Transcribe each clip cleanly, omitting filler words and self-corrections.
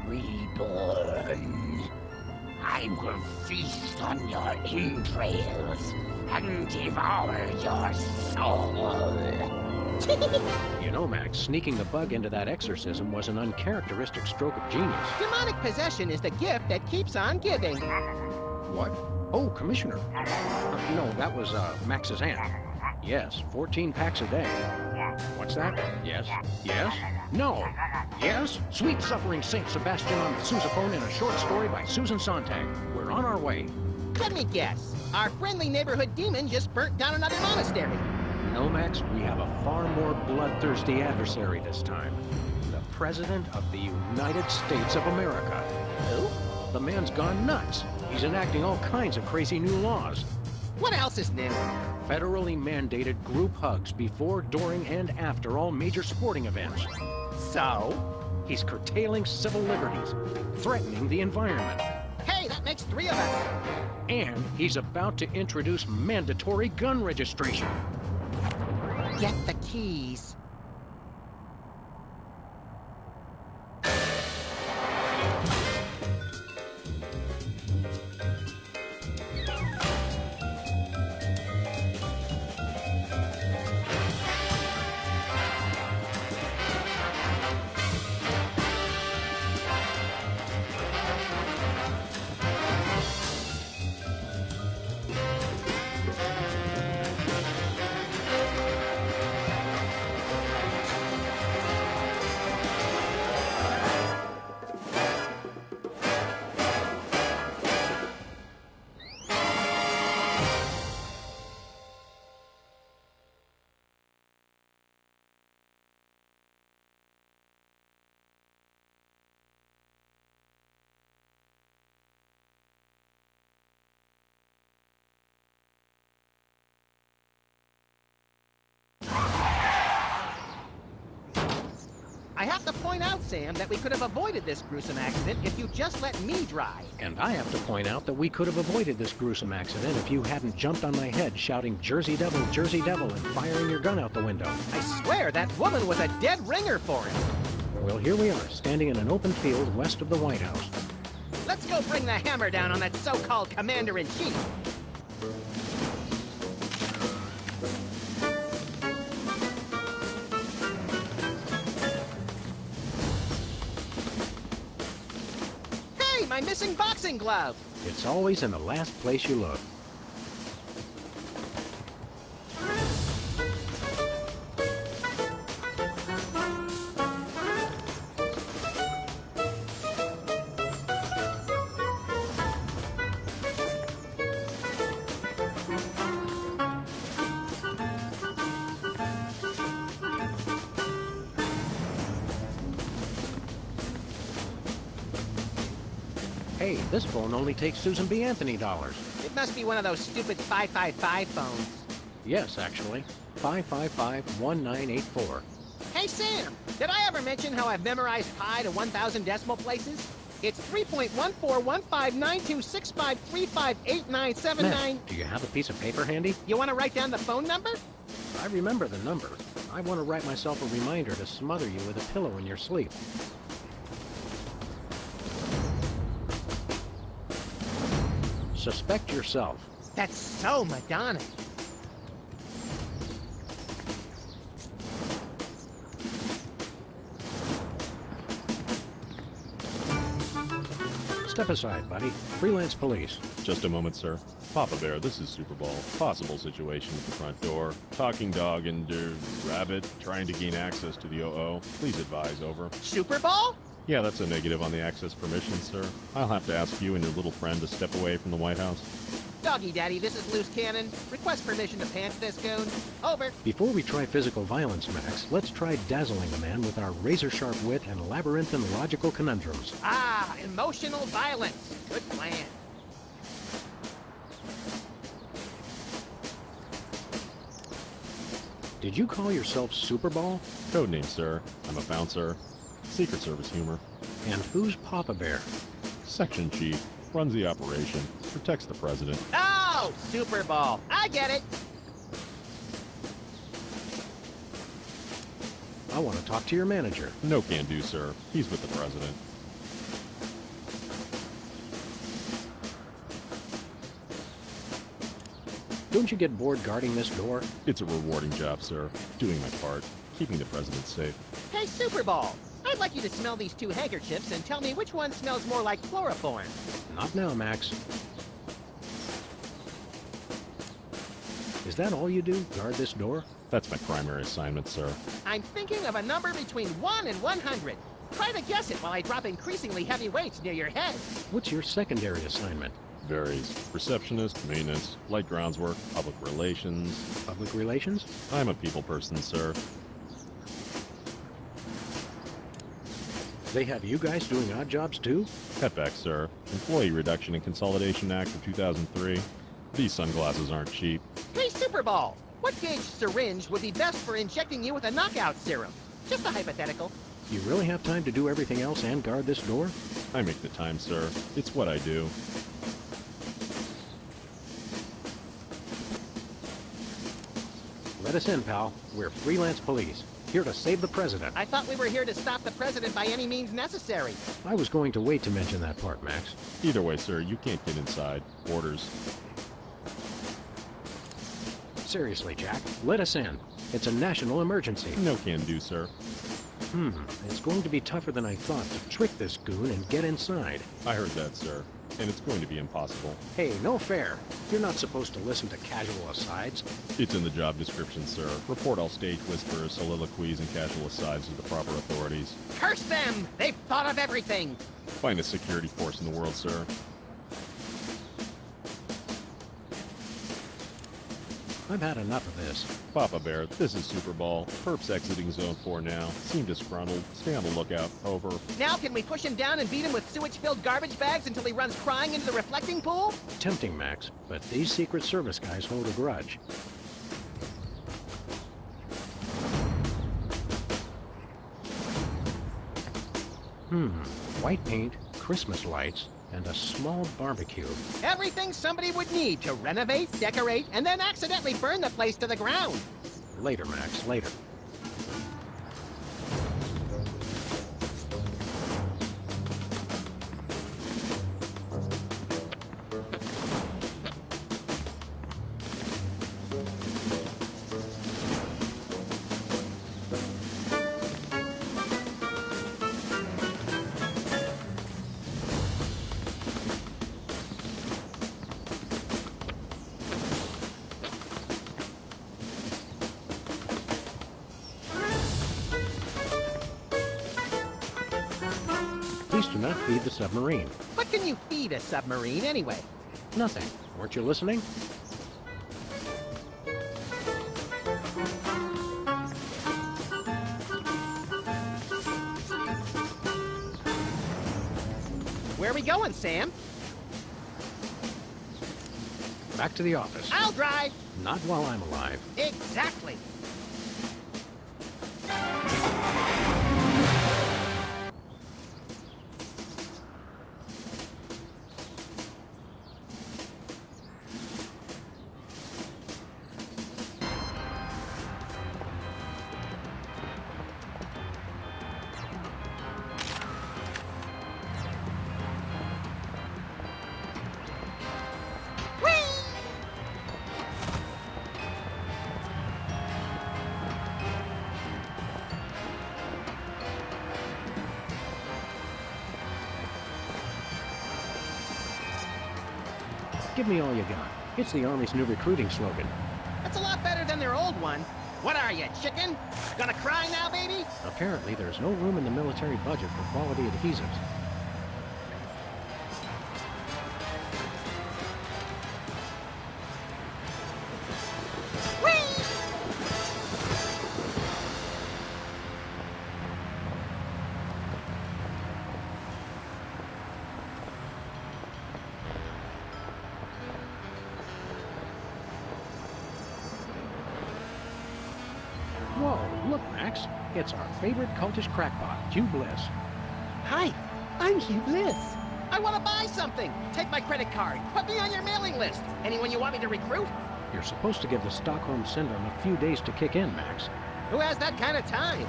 reborn. I will feast on your entrails and devour your soul. You know, Max, sneaking the bug into that exorcism was an uncharacteristic stroke of genius. Demonic possession is the gift that keeps on giving. What? Oh, Commissioner. No, that was, Max's aunt. Yes, 14 packs a day. What's that? Yes. Yes? No. Yes? Sweet Suffering Saint Sebastian on the sousaphone in a short story by Susan Sontag. We're on our way. Let me guess. Our friendly neighborhood demon just burnt down another monastery. No, Max, we have a far more bloodthirsty adversary this time. The President of the United States of America. Who? The man's gone nuts. He's enacting all kinds of crazy new laws. What else is new? Federally mandated group hugs before, during, and after all major sporting events. So? He's curtailing civil liberties, threatening the environment. Hey, that makes 3 of us. And he's about to introduce mandatory gun registration. Get the keys. I have to point out, Sam, that we could have avoided this gruesome accident if you just let me drive. And I have to point out that we could have avoided this gruesome accident if you hadn't jumped on my head shouting Jersey Devil, and firing your gun out the window. I swear that woman was a dead ringer for it. Well, here we are, standing in an open field west of the White House. Let's go bring the hammer down on that so-called commander-in-chief. Hey, my missing boxing glove! It's always in the last place you look. Hey, this phone only takes Susan B. Anthony dollars. It must be one of those stupid 555 phones. Yes, actually. 555-1984. Hey, Sam, did I ever mention how I've memorized pi to 1,000 decimal places? It's 3.14159265358979. Matt, do you have a piece of paper handy? You want to write down the phone number? I remember the number. I want to write myself a reminder to smother you with a pillow in your sleep. Suspect yourself. That's so Madonna. Step aside, buddy. Freelance police. Just a moment, sir. Papa Bear, this is Super Bowl. Possible situation at the front door. Talking dog and rabbit trying to gain access to the OO. Please advise, over. Super Bowl? Yeah, that's a negative on the access permission, sir. I'll have to ask you and your little friend to step away from the White House. Doggy Daddy, this is Loose Cannon. Request permission to pants this goon. Over. Before we try physical violence, Max, let's try dazzling the man with our razor-sharp wit and labyrinthine logical conundrums. Ah, emotional violence. Good plan. Did you call yourself Super Bowl? Codename, sir. I'm a bouncer. Secret Service humor. And who's Papa Bear? Section chief. Runs the operation. Protects the president. Oh, Super Bowl. I get it. I want to talk to your manager. No can do, sir. He's with the president. Don't you get bored guarding this door? It's a rewarding job, sir. Doing my part. Keeping the president safe. Hey, Superball! I'd like you to smell these two handkerchiefs and tell me which one smells more like chloroform. Not now, Max. Is that all you do? Guard this door? That's my primary assignment, sir. I'm thinking of a number between 1 and 100. Try to guess it while I drop increasingly heavy weights near your head. What's your secondary assignment? Varies. Receptionist, maintenance, light grounds work, public relations. Public relations? I'm a people person, sir. They have you guys doing odd jobs too? Cutback, sir. Employee Reduction and Consolidation Act of 2003. These sunglasses aren't cheap. Hey, Superball! What gauge syringe would be best for injecting you with a knockout serum? Just a hypothetical. You really have time to do everything else and guard this door? I make the time, sir. It's what I do. Let us in, pal. We're freelance police, here to save the president. I thought we were here to stop the president by any means necessary. I was going to wait to mention that part, Max. Either way, sir, you can't get inside. Orders. Seriously, Jack, let us in. It's a national emergency. No can do, sir. It's going to be tougher than I thought to trick this goon and get inside. I heard that, sir. And it's going to be impossible. Hey, no fair. You're not supposed to listen to casual asides. It's in the job description, sir. Report all stage whispers, soliloquies, and casual asides to the proper authorities. Curse them! They've thought of everything! Find a security force in the world, sir. I've had enough of this. Papa Bear, this is Super Ball. Perp's exiting Zone 4 now. Seem disgruntled. Stay on the lookout. Over. Now can we push him down and beat him with sewage-filled garbage bags until he runs crying into the reflecting pool? Tempting, Max, but these Secret Service guys hold a grudge. White paint, Christmas lights, and a small barbecue. Everything somebody would need to renovate, decorate, and then accidentally burn the place to the ground. Later, Max, later. Please do not feed the submarine. What can you feed a submarine anyway? Nothing. Weren't you listening? Where are we going, Sam? Back to the office. I'll drive. Not while I'm alive. Exactly. Give me all you got. It's the Army's new recruiting slogan. That's a lot better than their old one. What are you, chicken? Gonna cry now, baby? Apparently, there's no room in the military budget for quality adhesives. Whoa, look, Max. It's our favorite cultish crackpot, Hugh Bliss. Hi, I'm Hugh Bliss. I want to buy something. Take my credit card. Put me on your mailing list. Anyone you want me to recruit? You're supposed to give the Stockholm Syndrome a few days to kick in, Max. Who has that kind of time?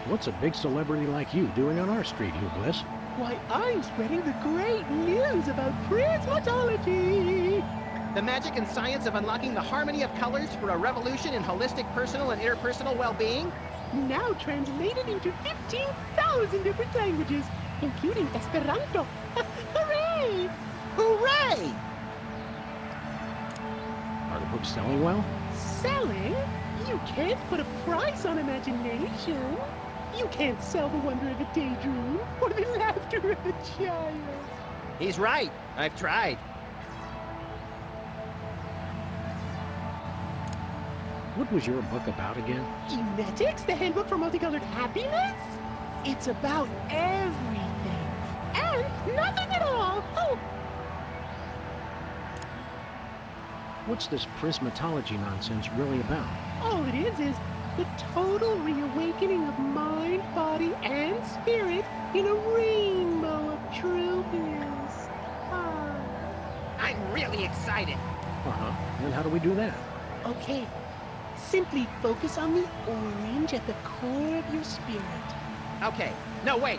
What's a big celebrity like you doing on our street, Hugh Bliss? Why, I'm spreading the great news about prismatology! The magic and science of unlocking the harmony of colors for a revolution in holistic personal and interpersonal well-being. Now translated into 15,000 different languages, including Esperanto. Hooray! Hooray! Are the books selling well? Selling? You can't put a price on imagination. You can't sell the wonder of a daydream or the laughter of a child. He's right. I've tried. What was your book about again? Emetics, the handbook for multicolored happiness? It's about everything and nothing at all. Oh, What's this prismatology nonsense really about? all it is the total reawakening of mind, body, and spirit in a rainbow of true bliss. Ah. I'm really excited. Uh-huh. And how do we do that? Okay, simply focus on the orange at the core of your spirit. Okay. No, wait.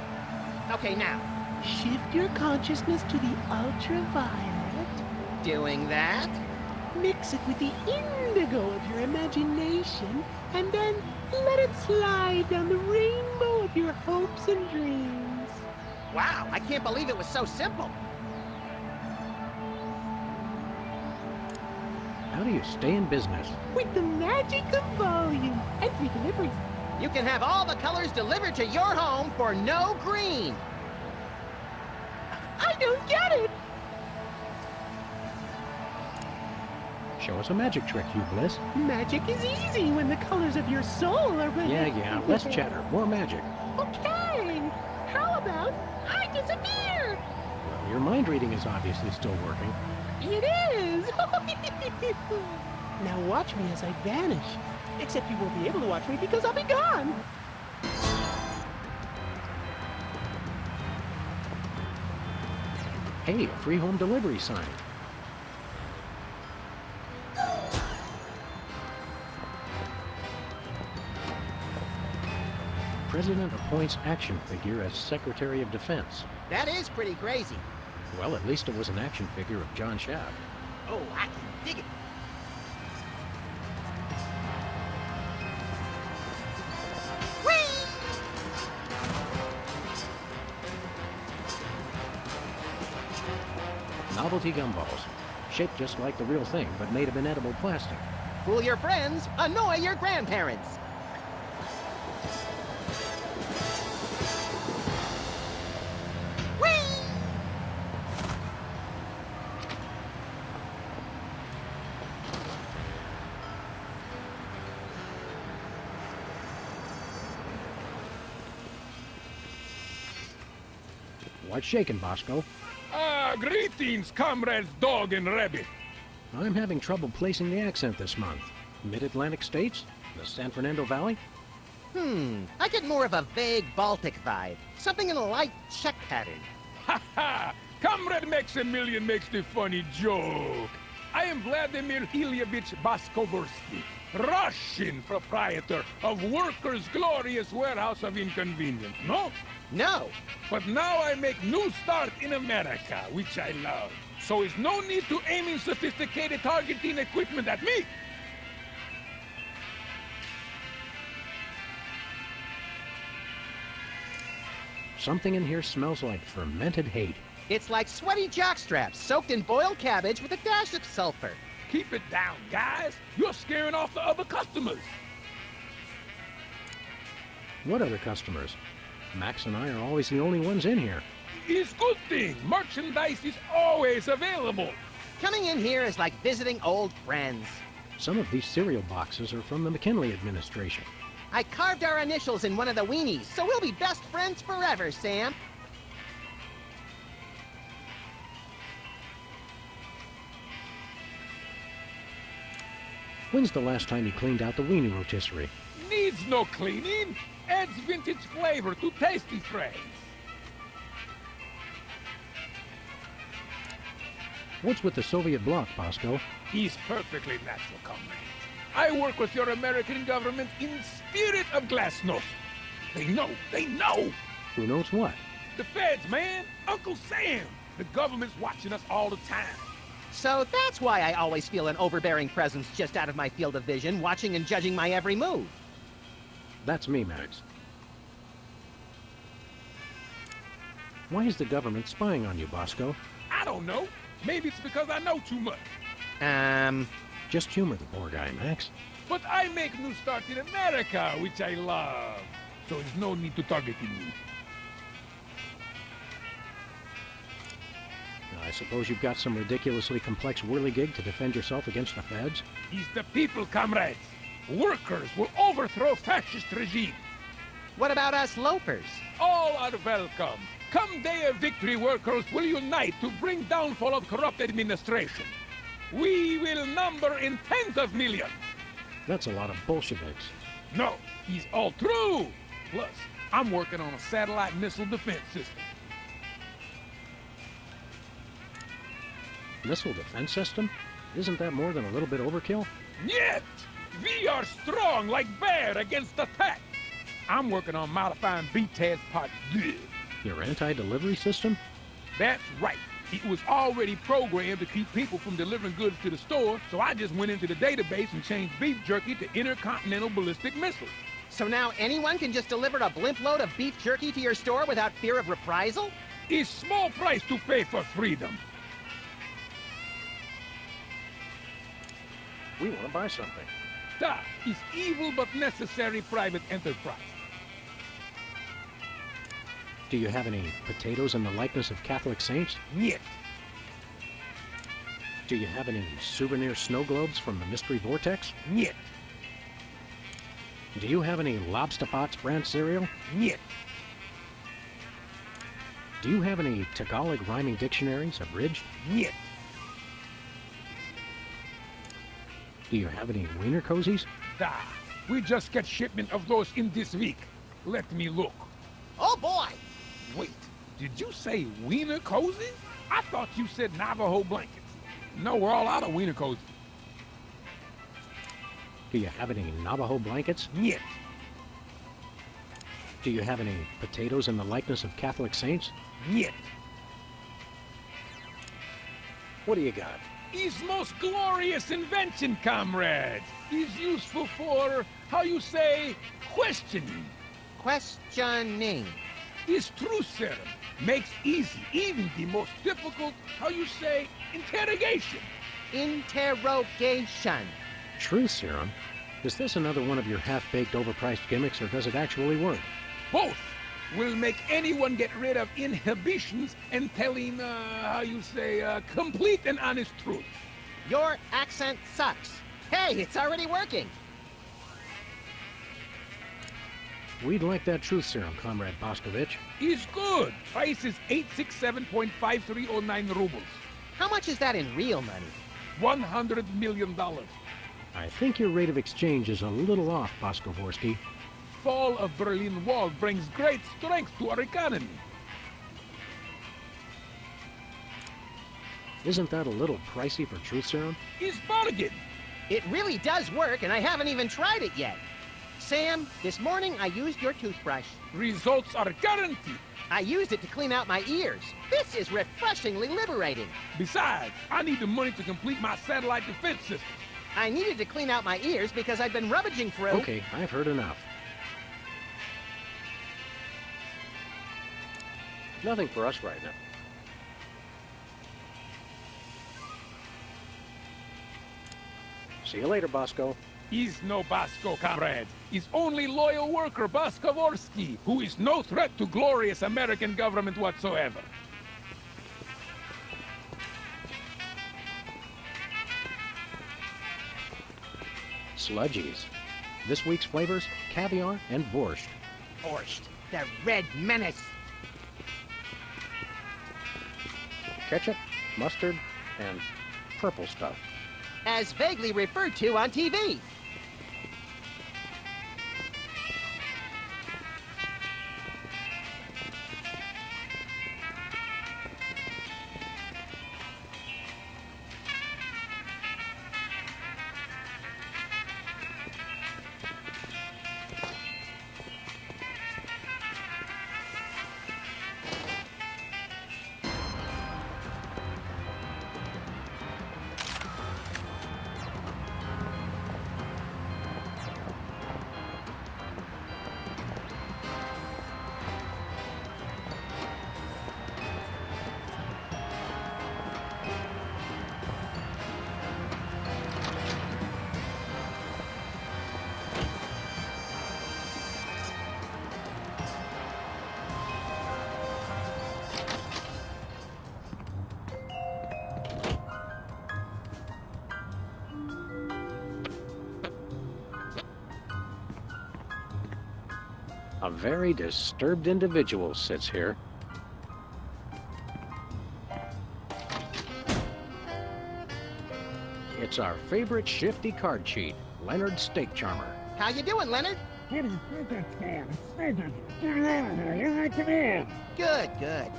Okay, now. Shift your consciousness to the ultraviolet. Doing that. Mix it with the indigo of your imagination, and then let it slide down the rainbow of your hopes and dreams. Wow, I can't believe it was so simple. How do you stay in business? With the magic of volume and free deliveries. You can have all the colors delivered to your home for no green. I don't get it! Show us a magic trick, Hugh Bliss. Magic is easy when the colors of your soul are ready. Yeah, less chatter, more magic. Okay, how about I disappear? Well, your mind reading is obviously still working. It is! Now watch me as I vanish. Except you won't be able to watch me because I'll be gone. Hey, a free home delivery sign. President appoints action figure as Secretary of Defense. That is pretty crazy. Well, at least it was an action figure of John Shaft. Oh, I can dig it. Novelty gumballs. Shaped just like the real thing, but made of inedible plastic. Fool your friends, annoy your grandparents. What's shaking, Bosco? Greetings, comrades Dog and Rabbit. I'm having trouble placing the accent this month. Mid-Atlantic states? The San Fernando Valley? I get more of a vague Baltic vibe. Something in a light Czech pattern. Ha ha! Comrade Maximilian makes the funny joke. I am Vladimir Ilyevich Baskovorsky, Russian proprietor of Workers' Glorious Warehouse of Inconvenience, no? No. But now I make new start in America, which I love. So is no need to aiming sophisticated targeting equipment at me. Something in here smells like fermented hate. It's like sweaty jockstraps soaked in boiled cabbage with a dash of sulfur. Keep it down, guys. You're scaring off the other customers. What other customers? Max and I are always the only ones in here. It's good thing. Merchandise is always available. Coming in here is like visiting old friends. Some of these cereal boxes are from the McKinley administration. I carved our initials in one of the weenies, so we'll be best friends forever, Sam. When's the last time you cleaned out the weenie rotisserie? Needs no cleaning. Adds vintage flavor to tasty trays. What's with the Soviet bloc, Bosco? He's perfectly natural, comrade. I work with your American government in spirit of glasnost. They know. They know. Who knows what? The feds, man. Uncle Sam. The government's watching us all the time. So that's why I always feel an overbearing presence just out of my field of vision, watching and judging my every move. That's me, Max. Why is the government spying on you, Bosco? I don't know. Maybe it's because I know too much. Just humor the poor guy, Max. But I make New Start in America, which I love. So there's no need to target me. I suppose you've got some ridiculously complex whirligig to defend yourself against the feds? It's the people, comrades. Workers will overthrow fascist regime. What about us loafers? All are welcome. Come day of victory, workers will unite to bring downfall of corrupt administration. We will number in tens of millions. That's a lot of Bolsheviks. No, it's all true. Plus, I'm working on a satellite missile defense system. Missile defense system? Isn't that more than a little bit overkill? Yet, we are strong like bear against attack. I'm working on modifying BTAS Part 2. Your anti-delivery system? That's right. It was already programmed to keep people from delivering goods to the store, so I just went into the database and changed beef jerky to intercontinental ballistic missiles. So now anyone can just deliver a blimp load of beef jerky to your store without fear of reprisal? It's small price to pay for freedom. We want to buy something. That is evil but necessary private enterprise. Do you have any potatoes in the likeness of Catholic saints? Niet. Do you have any souvenir snow globes from the Mystery Vortex? Niet. Do you have any Lobsterpots brand cereal? Niet. Do you have any Tagalog rhyming dictionaries abridged? Niet. Do you have any wiener cozies? Da. We just get shipment of those in this week. Let me look. Oh boy! Wait, did you say wiener cozy? I thought you said Navajo blankets. No, we're all out of wiener cozy. Do you have any Navajo blankets? Niet. Do you have any potatoes in the likeness of Catholic saints? Niet. What do you got? His most glorious invention, comrades, is useful for, how you say, questioning. Questioning. His truth serum makes easy even the most difficult, how you say, interrogation. Interrogation. Truth serum? Is this another one of your half-baked, overpriced gimmicks, or does it actually work? Both will make anyone get rid of inhibitions and telling, how you say, complete and honest truth. Your accent sucks. Hey, it's already working. We'd like that truth serum, Comrade Boscovich. Is good. Price is 867.5309 rubles. How much is that in real money? $100 million. I think your rate of exchange is a little off, Boskovorsky. Fall of Berlin Wall brings great strength to our economy. Isn't that a little pricey for truth serum? Is bargain. It really does work, and I haven't even tried it yet. Sam, this morning I used your toothbrush. Results are guaranteed. I used it to clean out my ears. This is refreshingly liberating. Besides, I need the money to complete my satellite defense system. I needed to clean out my ears because I'd been rummaging through... Okay, I've heard enough. Nothing for us right now. See you later, Bosco. Is no Bosco, comrades. Is only loyal worker Boskovorsky, who is no threat to glorious American government whatsoever. Sludgies. This week's flavors, caviar and borscht. Borscht, the red menace. Ketchup, mustard, and purple stuff. As vaguely referred to on TV. A very disturbed individual sits here. It's our favorite shifty card cheat, Leonard Steak Charmer. How you doing, Leonard? Good, good.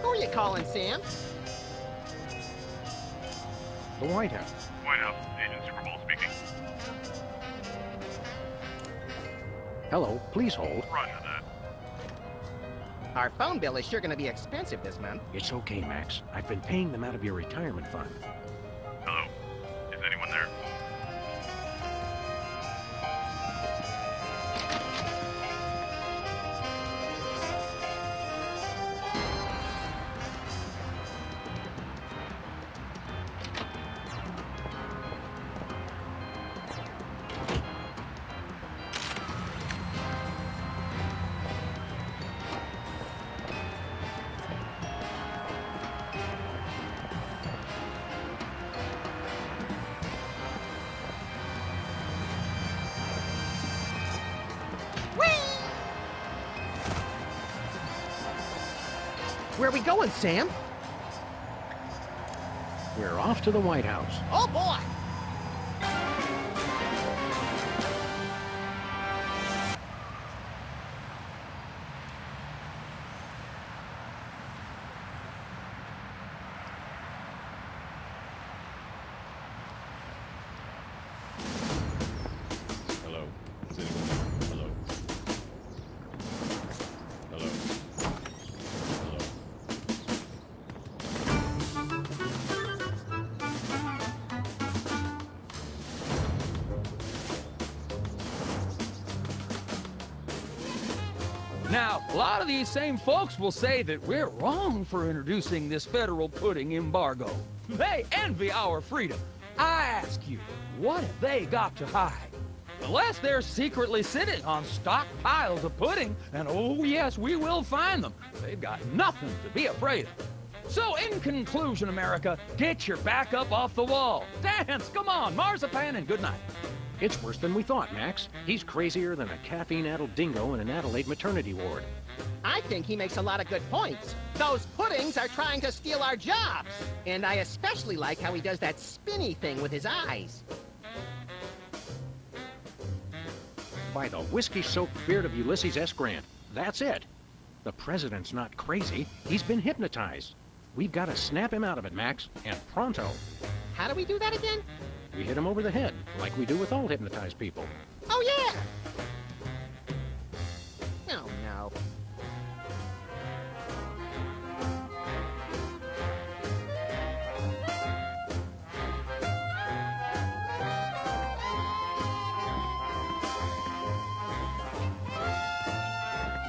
Who are you calling, Sam? The White House. White House, Agent Super Bowl speaking. Hello, please hold. Roger that. Our phone bill is sure going to be expensive this month. It's okay, Max. I've been paying them out of your retirement fund. Hello? Is anyone there? Where are we going, Sam? We're off to the White House. Oh, boy! Hello? Is anyone there? Hello? Hello? Hello? Now, a lot of these same folks will say that we're wrong for introducing this federal pudding embargo. They envy our freedom. I ask you, what have they got to hide? Unless they're secretly sitting on stockpiles of pudding, and oh yes, we will find them, they've got nothing to be afraid of. So in conclusion, America, get your back up off the wall. Dance, come on, marzipan, and good night. It's worse than we thought, Max. He's crazier than a caffeine-addled dingo in an Adelaide maternity ward. I think he makes a lot of good points. Those puddings are trying to steal our jobs. And I especially like how he does that spinny thing with his eyes. By the whiskey-soaked beard of Ulysses S. Grant, that's it. The president's not crazy. He's been hypnotized. We've got to snap him out of it, Max, and pronto. How do we do that again? We hit him over the head, like we do with all hypnotized people. Oh, yeah! Oh, no.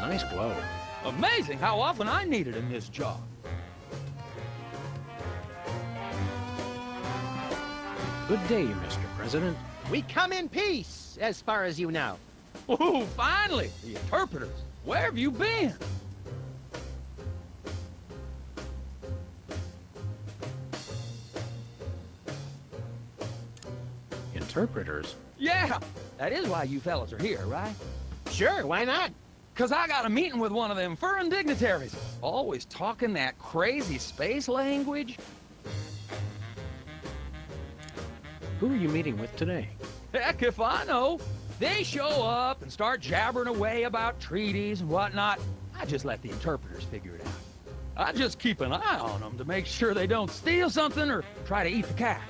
Nice glow. Amazing how often I need it in this job. Good day, Mr. President. We come in peace, as far as you know. Ooh, finally, the interpreters. Where have you been? Interpreters? Yeah, that is why you fellas are here, right? Sure, why not? 'Cause I got a meeting with one of them foreign dignitaries. Always talking that crazy space language. Who are you meeting with today? Heck if I know. They show up and start jabbering away about treaties and whatnot. I just let the interpreters figure it out. I just keep an eye on them to make sure they don't steal something or try to eat the cat.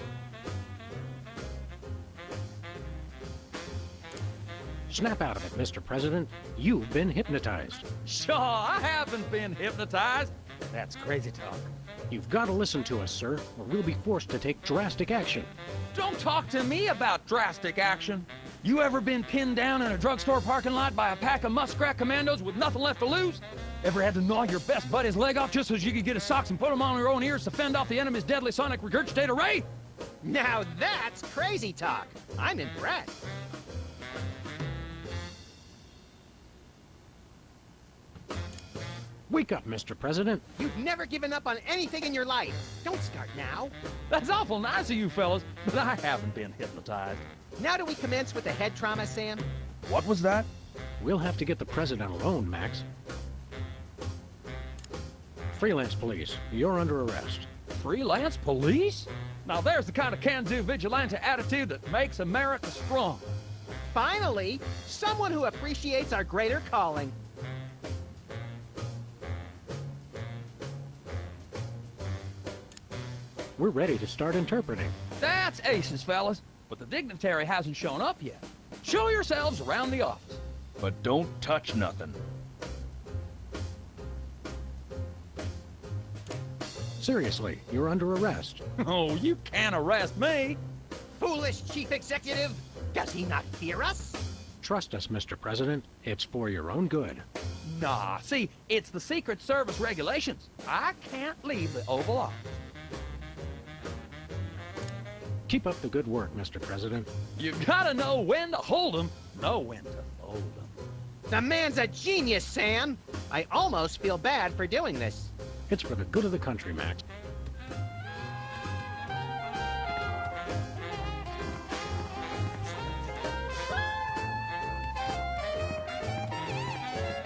Snap out of it, Mr. President. You've been hypnotized. Sure, I haven't been hypnotized. That's crazy talk. You've got to listen to us, sir, or we'll be forced to take drastic action. Don't talk to me about drastic action. You ever been pinned down in a drugstore parking lot by a pack of muskrat commandos with nothing left to lose? Ever had to gnaw your best buddy's leg off just so you could get his socks and put them on your own ears to fend off the enemy's deadly sonic regurgitator ray? Now that's crazy talk. I'm impressed. Wake up, Mr. President. You've never given up on anything in your life. Don't start now. That's awful nice of you fellas, but I haven't been hypnotized. Now do we commence with the head trauma, Sam? What was that? We'll have to get the president alone, Max. Freelance police, you're under arrest. Freelance police? Now there's the kind of can-do vigilante attitude that makes America strong. Finally, someone who appreciates our greater calling. We're ready to start interpreting. That's aces, fellas, but the dignitary hasn't shown up yet. Show yourselves around the office. But don't touch nothing. Seriously, you're under arrest. Oh, you can't arrest me. Foolish chief executive! Does he not fear us? Trust us, Mr. President. It's for your own good. Nah, see, it's the Secret Service regulations. I can't leave the Oval Office. Keep up the good work, Mr. President. You gotta know when to hold 'em, know when to fold 'em. The man's a genius, Sam! I almost feel bad for doing this. It's for the good of the country, Max.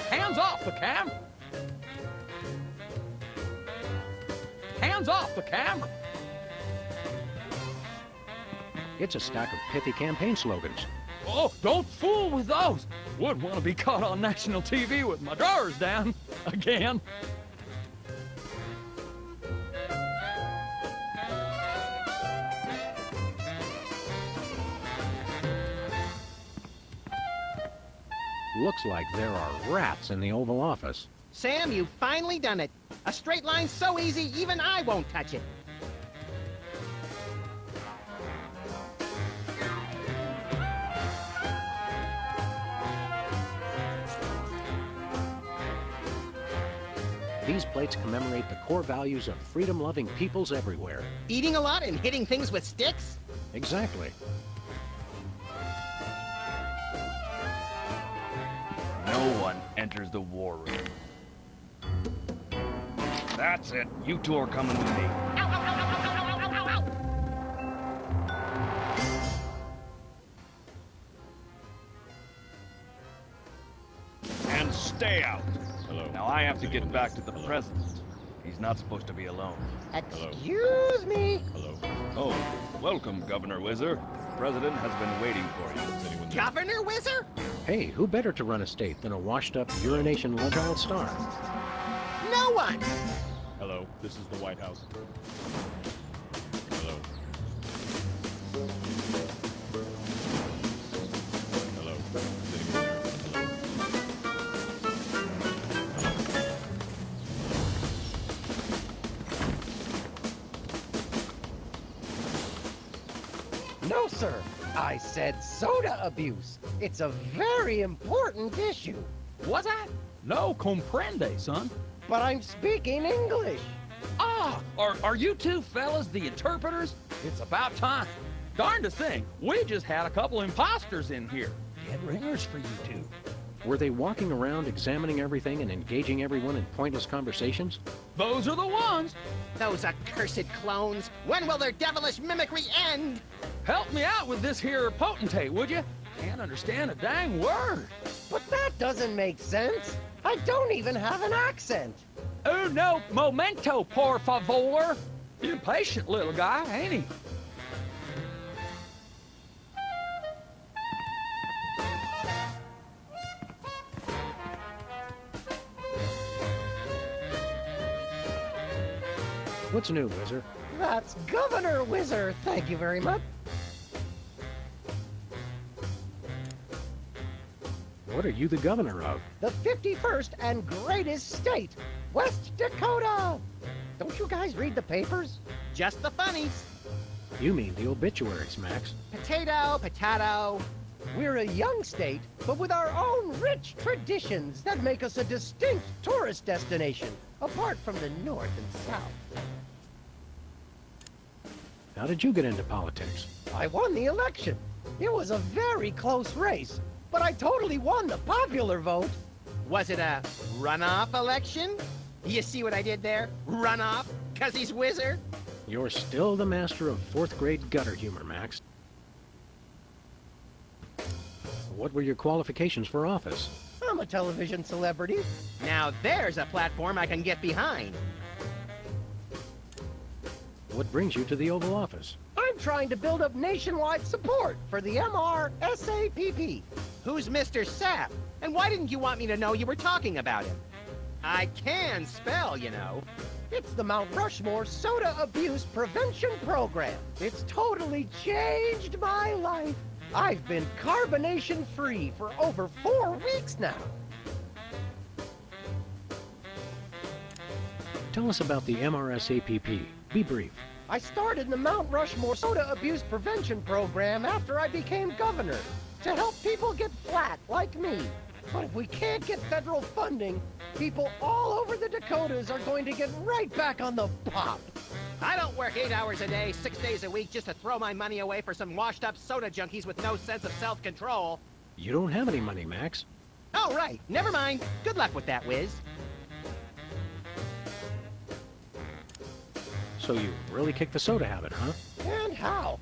Hands off the camera! Hands off the camera! It's a stack of pithy campaign slogans. Oh, don't fool with those! Would want to be caught on national TV with my drawers down. Again. Looks like there are rats in the Oval Office. Sam, you've finally done it. A straight line so easy, even I won't touch it. These plates commemorate the core values of freedom-loving peoples everywhere. Eating a lot and hitting things with sticks? Exactly. No one enters the war room. That's it. You two are coming with me. And stay out. Hello. Now I have to Is get anyone back there? to the Hello. president. He's not supposed to be alone. Excuse me? Hello. Oh, welcome, Governor Whizzer. The president has been waiting for you. Is anyone there? Governor Whizzer? Hey, who better to run a state than a washed-up urination child star? No one! Hello. This is the White House. Hello. Hello. Is anyone there? Hello. No, sir. I said soda abuse. It's a very important issue. What's that? No comprende, son. But I'm speaking English. Ah, are you two fellas the interpreters? It's about time. Darndest thing, we just had a couple imposters in here. Dead ringers for you two. Were they walking around examining everything and engaging everyone in pointless conversations? Those are the ones. Those accursed clones. When will their devilish mimicry end? Help me out with this here potentate, would you? Can't understand a dang word. But that doesn't make sense. I don't even have an accent. Uno momento, por favor. Impatient little guy, ain't he? What's new, Whizzer? That's Governor Whizzer. Thank you very much. What are you the governor of? The 51st and greatest state, West Dakota. Don't you guys read the papers? Just the funnies. You mean the obituaries, Max. Potato, potato. We're a young state, but with our own rich traditions that make us a distinct tourist destination, apart from the north and south. How did you get into politics? I won the election. It was a very close race, but I totally won the popular vote. Was it a runoff election? You see what I did there? Run off? 'Cause he's Whizzer? You're still the master of fourth grade gutter humor, Max. What were your qualifications for office? I'm a television celebrity. Now there's a platform I can get behind. What brings you to the Oval Office? I'm trying to build up nationwide support for the MRSAPP. Who's Mr. Sapp? And why didn't you want me to know you were talking about him? I can spell, you know. It's the Mount Rushmore Soda Abuse Prevention Program. It's totally changed my life. I've been carbonation-free for over 4 weeks now. Tell us about the MRSAPP. Be brief. I started the Mount Rushmore Soda Abuse Prevention Program after I became governor to help people get flat like me. But if we can't get federal funding, people all over the Dakotas are going to get right back on the pop. I don't work 8 hours a day, 6 days a week just to throw my money away for some washed-up soda junkies with no sense of self-control. You don't have any money, Max. Oh, right. Never mind. Good luck with that, Wiz. So you really kicked the soda habit, huh? And how?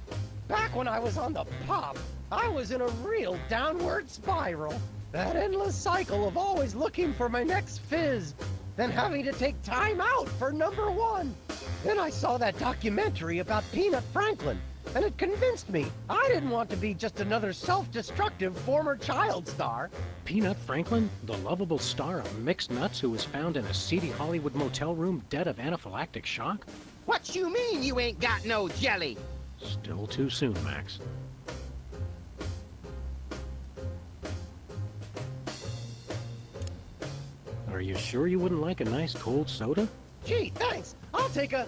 Back when I was on the pop, I was in a real downward spiral. That endless cycle of always looking for my next fizz, then having to take time out for number one. Then I saw that documentary about Peanut Franklin, and it convinced me I didn't want to be just another self-destructive former child star. Peanut Franklin, the lovable star of Mixed Nuts who was found in a seedy Hollywood motel room dead of anaphylactic shock? What you mean you ain't got no jelly? Still too soon, Max. Are you sure you wouldn't like a nice cold soda? Gee, thanks. I'll take a...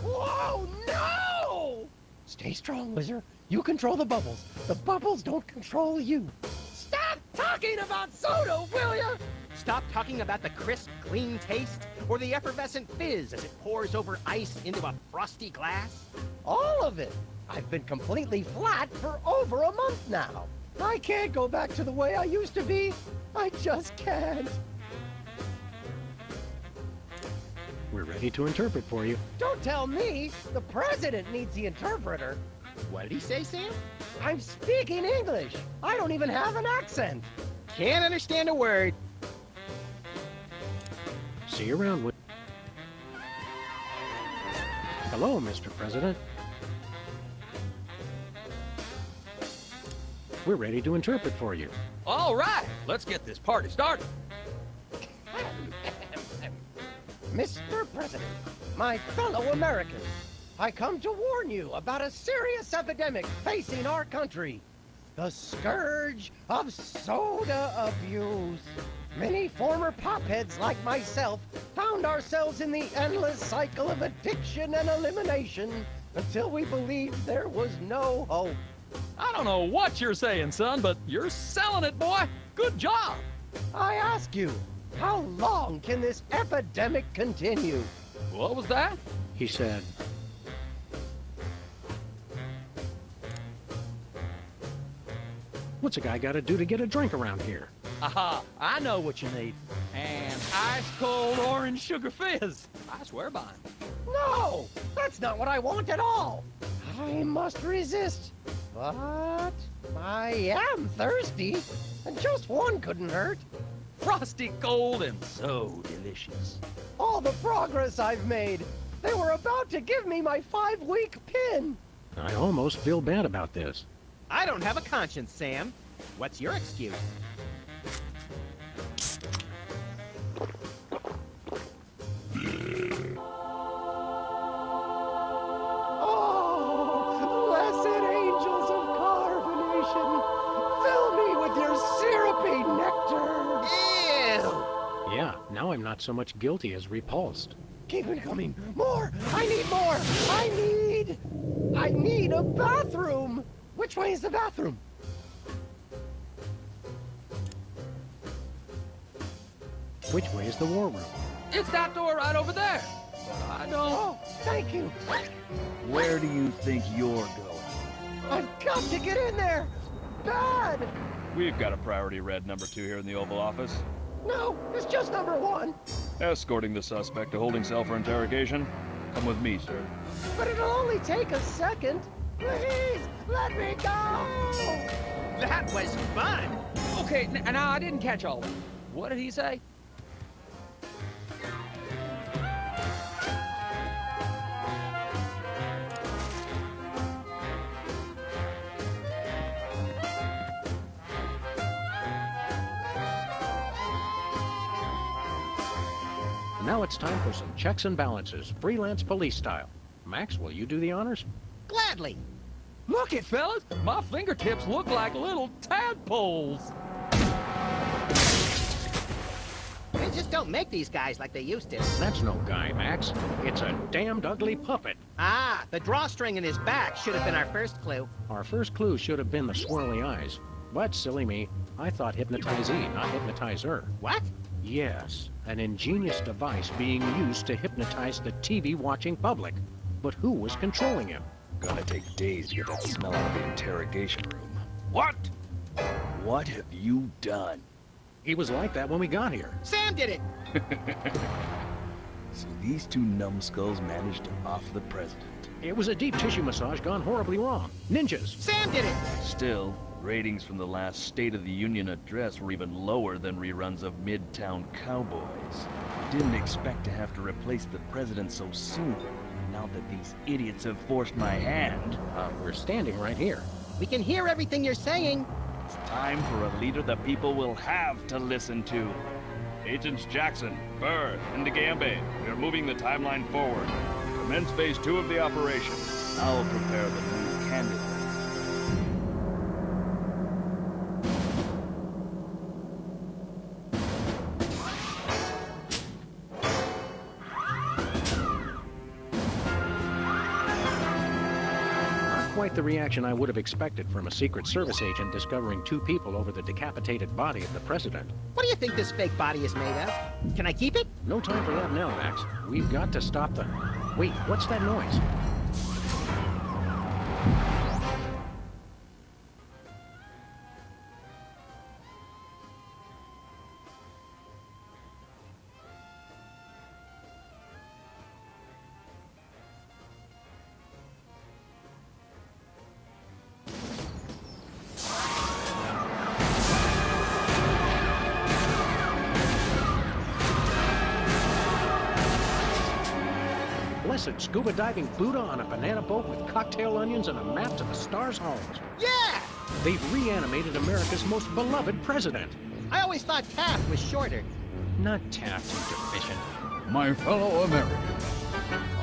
Whoa, no! Stay strong, Whizzer. You control the bubbles. The bubbles don't control you. Stop talking about soda, will ya? Stop talking about the crisp, clean taste or the effervescent fizz as it pours over ice into a frosty glass? All of it. I've been completely flat for over a month now. I can't go back to the way I used to be. I just can't. We're ready to interpret for you. Don't tell me. The president needs the interpreter. What did he say, Sam? I'm speaking English. I don't even have an accent. Can't understand a word. See you around, Wood. Hello, Mr. President. We're ready to interpret for you. All right, let's get this party started. Mr. President, my fellow Americans, I come to warn you about a serious epidemic facing our country. The scourge of soda abuse. Many former popheads like myself found ourselves in the endless cycle of addiction and elimination until we believed there was no hope. I don't know what you're saying, son, but you're selling it, boy. Good job. I ask you, how long can this epidemic continue? What was that? He said, what's a guy got to do to get a drink around here? Aha, I know what you need. An ice-cold orange sugar fizz. I swear by him. No, that's not what I want at all. I must resist. But I am thirsty, and just one couldn't hurt. Frosty cold and so delicious. All the progress I've made. They were about to give me my 5-week pin. I almost feel bad about this. I don't have a conscience, Sam. What's your excuse? Oh, blessed angels of carbonation, fill me with your syrupy nectar. Ew! Yeah, now I'm not so much guilty as repulsed. Keep it coming. More. I need more. I need a bathroom. Which way is the bathroom? Which way is the war room? It's that door right over there. But I don't... Oh, thank you. Where do you think you're going? I've got to get in there. Bad. We've got a priority red number 2 here in the Oval Office. No, it's just number one. Escorting the suspect to holding cell for interrogation. Come with me, sir. But it'll only take a second. Please, let me go! That was fun! Okay, now I didn't catch all of it. What did he say? Now it's time for some checks and balances, freelance police style. Max, will you do the honors? Gladly. Look it, fellas! My fingertips look like little tadpoles! They just don't make these guys like they used to. That's no guy, Max. It's a damned ugly puppet. Ah, the drawstring in his back should have been our first clue. Our first clue should have been the swirly eyes. But, silly me, I thought hypnotizee, not hypnotizer. What? Yes, an ingenious device being used to hypnotize the TV-watching public. But who was controlling him? Gonna take days to get that smell out of the interrogation room. What? What have you done? He was like that when we got here. Sam did it! So these two numbskulls managed to off the president. It was a deep tissue massage gone horribly wrong. Ninjas! Sam did it! Still, ratings from the last State of the Union address were even lower than reruns of Midtown Cowboys. Didn't expect to have to replace the president so soon. Now that these idiots have forced my hand, We're standing right here. We can hear everything you're saying. it's time for a leader the people will have to listen to. Agents Jackson, Burr, and DeGambe, we are moving the timeline forward. Commence phase 2 of the operation. I'll prepare the new candidate. Not quite the reaction I would have expected from a Secret Service agent discovering two people over the decapitated body of the president. What do you think this fake body is made of? Can I keep it? No time for that now, Max. We've got to stop the... Wait, what's that noise? Blessed scuba diving Buddha on a banana boat with cocktail onions and a map to the stars' homes. Yeah! They've reanimated America's most beloved president. I always thought Taft was shorter. Not Taft, you deficient. My fellow Americans,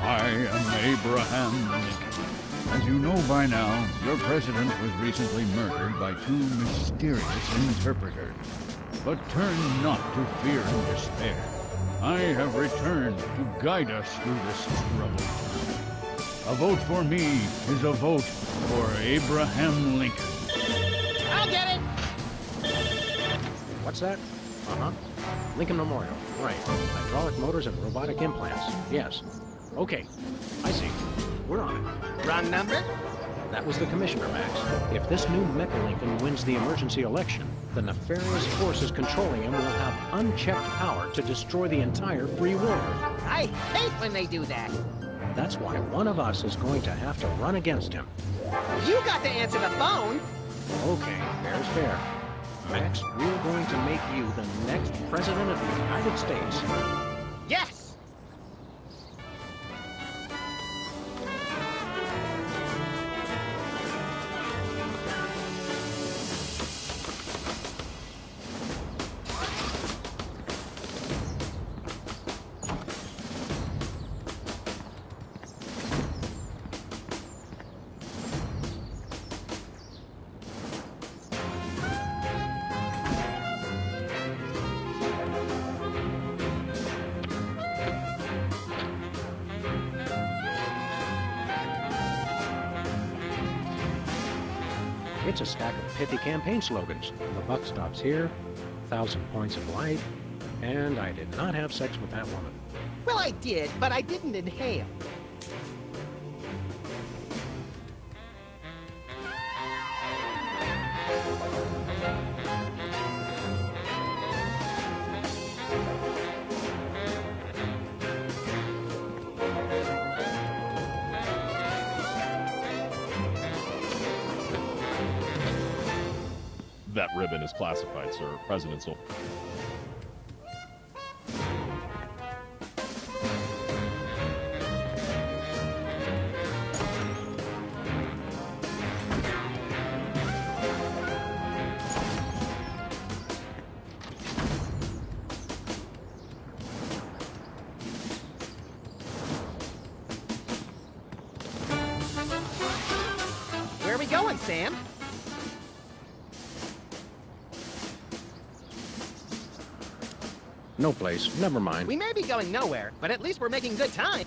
I am Abraham Lincoln. As you know by now, your president was recently murdered by two mysterious interpreters. But turn not to fear and despair. I have returned to guide us through this troubled time. A vote for me is a vote for Abraham Lincoln. I'll get it! What's that? Uh-huh. Lincoln Memorial. Right. Hydraulic motors and robotic implants. Yes. Okay. I see. We're on it. Wrong number? That was the commissioner, Max. If this new Mecha Lincoln wins the emergency election, the nefarious forces controlling him will have unchecked power to destroy the entire free world. I hate when they do that. That's why one of us is going to have to run against him. You got to answer the phone. Okay, fair's fair. Max, we're going to make you the next president of the United States. Yes! It's a stack of pithy campaign slogans. The buck stops here, 1,000 points of light, and I did not have sex with that woman. Well, I did, but I didn't inhale. That ribbon is classified, sir. President's. Where are we going, Sam? No place. Never mind. We may be going nowhere, but at least we're making good time.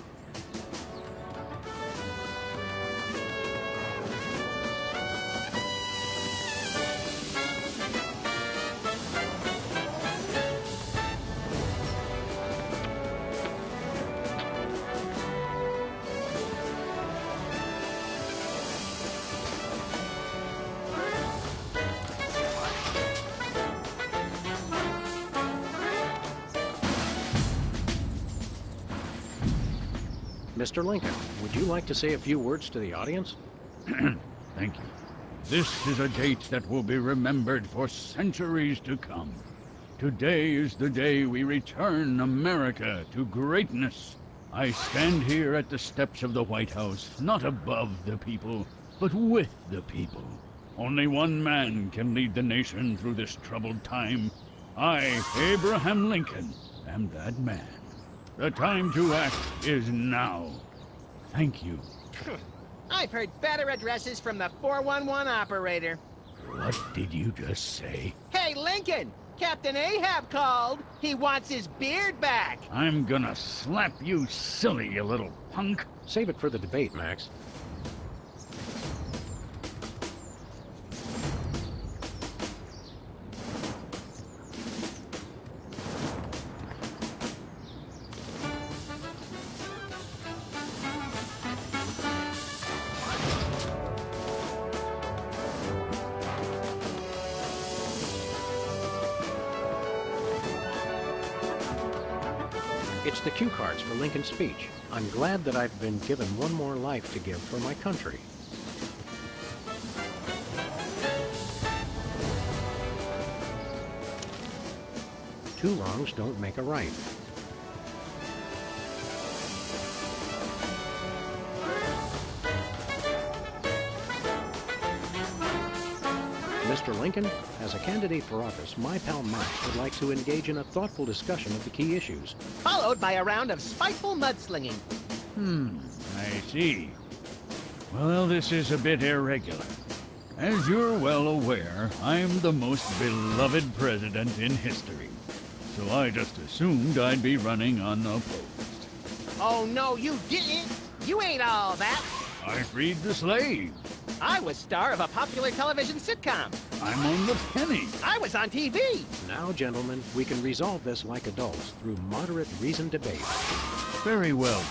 Mr. Lincoln, would you like to say a few words to the audience? Thank you. This is a date that will be remembered for centuries to come. Today is the day we return America to greatness. I stand here at the steps of the White House, not above the people, but with the people. Only one man can lead the nation through this troubled time. I, Abraham Lincoln, am that man. The time to act is now. Thank you. I've heard better addresses from the 411 operator. What did you just say? Hey, Lincoln! Captain Ahab called. He wants his beard back. I'm gonna slap you silly, you little punk. Save it for the debate, Max. It's the cue cards for Lincoln's speech. I'm glad that I've been given one more life to give for my country. Two wrongs don't make a right. Mr. Lincoln, as a candidate for office, my pal Max would like to engage in a thoughtful discussion of the key issues. Followed by a round of spiteful mudslinging. I see. Well, this is a bit irregular. As you're well aware, I'm the most beloved president in history. So I just assumed I'd be running unopposed. Oh, no, you didn't. You ain't all that. I freed the slaves. I was star of a popular television sitcom. I'm on the penny. I was on TV. Now, gentlemen, we can resolve this like adults through moderate reasoned debate. Very well,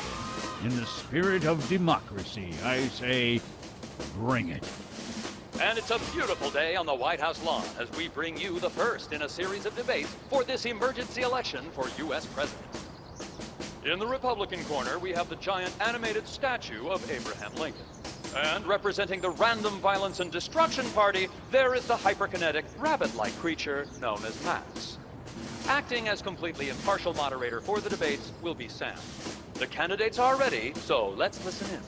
then. In the spirit of democracy, I say, bring it. And it's a beautiful day on the White House lawn as we bring you the first in a series of debates for this emergency election for U.S. President. In the Republican corner, we have the giant animated statue of Abraham Lincoln. And representing the Random Violence and Destruction Party, there is the hyperkinetic, rabbit-like creature known as Max. Acting as completely impartial moderator for the debates will be Sam. The candidates are ready, so let's listen in.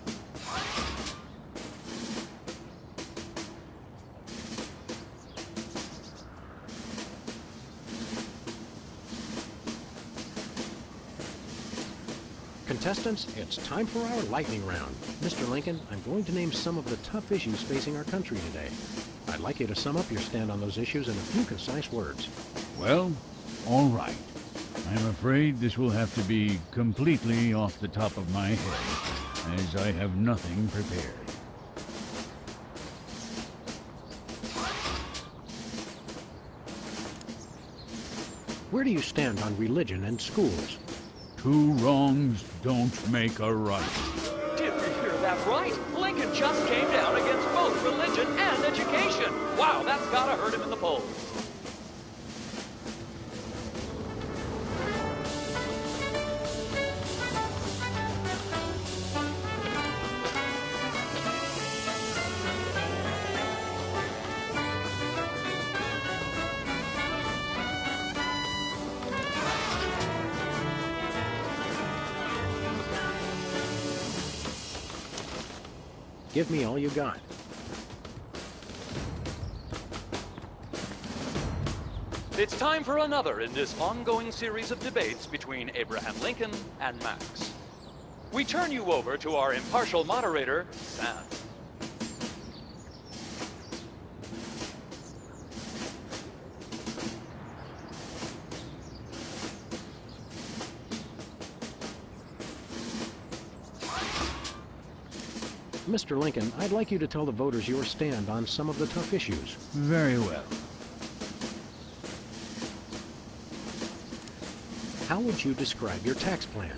Contestants, it's time for our lightning round. Mr. Lincoln, I'm going to name some of the tough issues facing our country today. I'd like you to sum up your stand on those issues in a few concise words. Well, all right. I'm afraid this will have to be completely off the top of my head, as I have nothing prepared. Where do you stand on religion and schools? Two wrongs don't make a right. Did we hear that right? Lincoln just came down against both religion and education. Wow, that's gotta hurt him in the polls. Give me all you got. It's time for another in this ongoing series of debates between Abraham Lincoln and Max. We turn you over to our impartial moderator, Sam. Mr. Lincoln, I'd like you to tell the voters your stand on some of the tough issues. Very well. How would you describe your tax plan?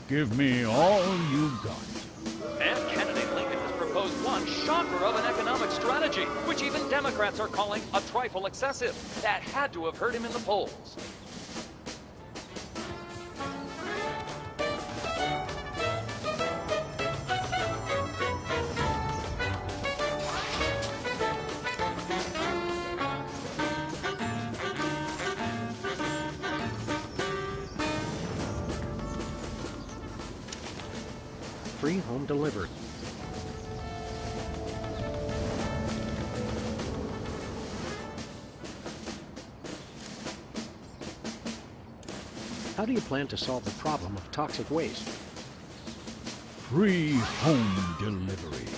Give me all you got. And candidate Lincoln has proposed one shocker of an economic strategy, which even Democrats are calling a trifle excessive. That had to have hurt him in the polls. Free home delivery. How do you plan to solve the problem of toxic waste? Free home delivery.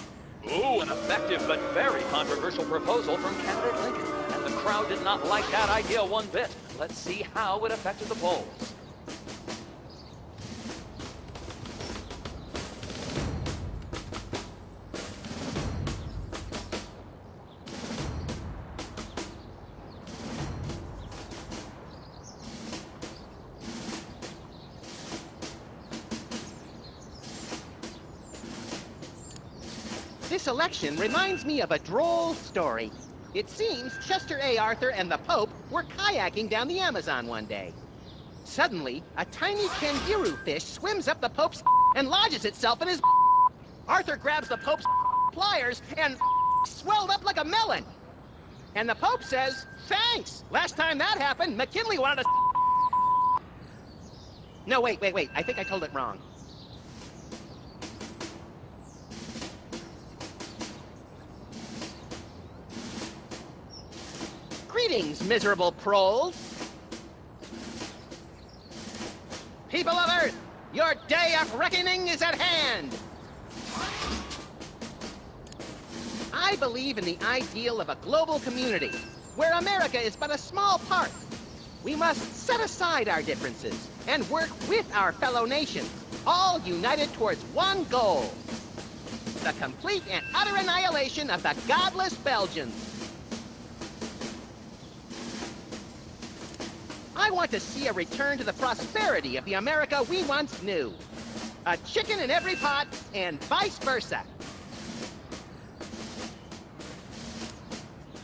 Ooh, an effective but very controversial proposal from candidate Lincoln. And the crowd did not like that idea one bit. Let's see how it affected the polls. This election reminds me of a droll story. It seems Chester A. Arthur and the Pope were kayaking down the Amazon one day. Suddenly, a tiny kangaroo fish swims up the Pope's and lodges itself in his. Arthur grabs the Pope's pliers and swelled up like a melon. And the Pope says, "Thanks. Last time that happened, McKinley wanted to." No, wait. I think I told it wrong. Greetings, miserable proles. People of Earth, your day of reckoning is at hand. I believe in the ideal of a global community, where America is but a small part. We must set aside our differences and work with our fellow nations, all united towards one goal: the complete and utter annihilation of the godless Belgians. I want to see a return to the prosperity of the America we once knew. A chicken in every pot, and vice versa.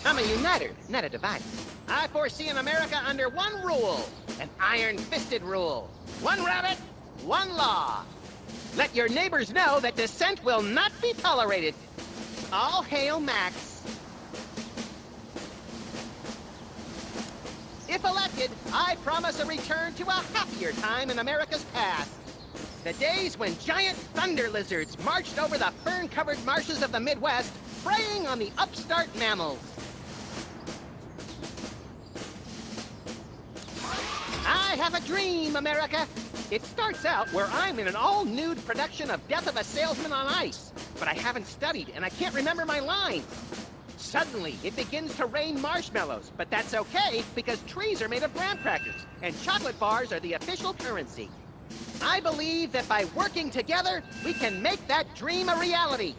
I'm a uniter, not a divider. I foresee an America under one rule, an iron-fisted rule. One rabbit, one law. Let your neighbors know that dissent will not be tolerated. All hail Max. If elected, I promise a return to a happier time in America's past. The days when giant thunder lizards marched over the fern-covered marshes of the Midwest, preying on the upstart mammals. I have a dream, America. It starts out where I'm in an all-nude production of Death of a Salesman on Ice, but I haven't studied and I can't remember my lines. Suddenly, it begins to rain marshmallows, but that's okay because trees are made of graham crackers and chocolate bars are the official currency. I believe that by working together, we can make that dream a reality.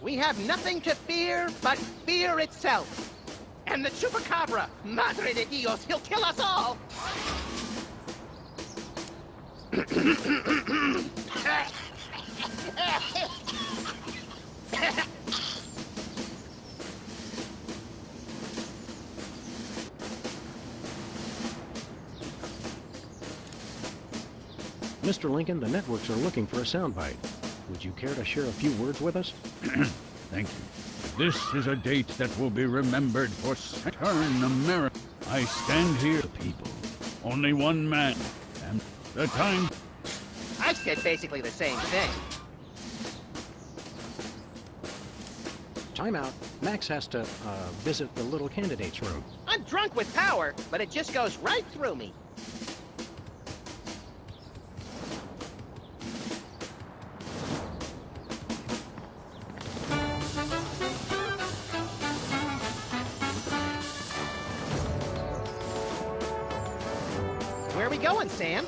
We have nothing to fear but fear itself. And the Chupacabra, Madre de Dios, he'll kill us all! Mr. Lincoln, the networks are looking for a soundbite. Would you care to share a few words with us? Thank you. This is a date that will be remembered for Turn America. I stand here, the people. Only one man. And the time said basically the same thing. Time out. Max has to, visit the little candidate's room. I'm drunk with power, but it just goes right through me. Where are we going, Sam?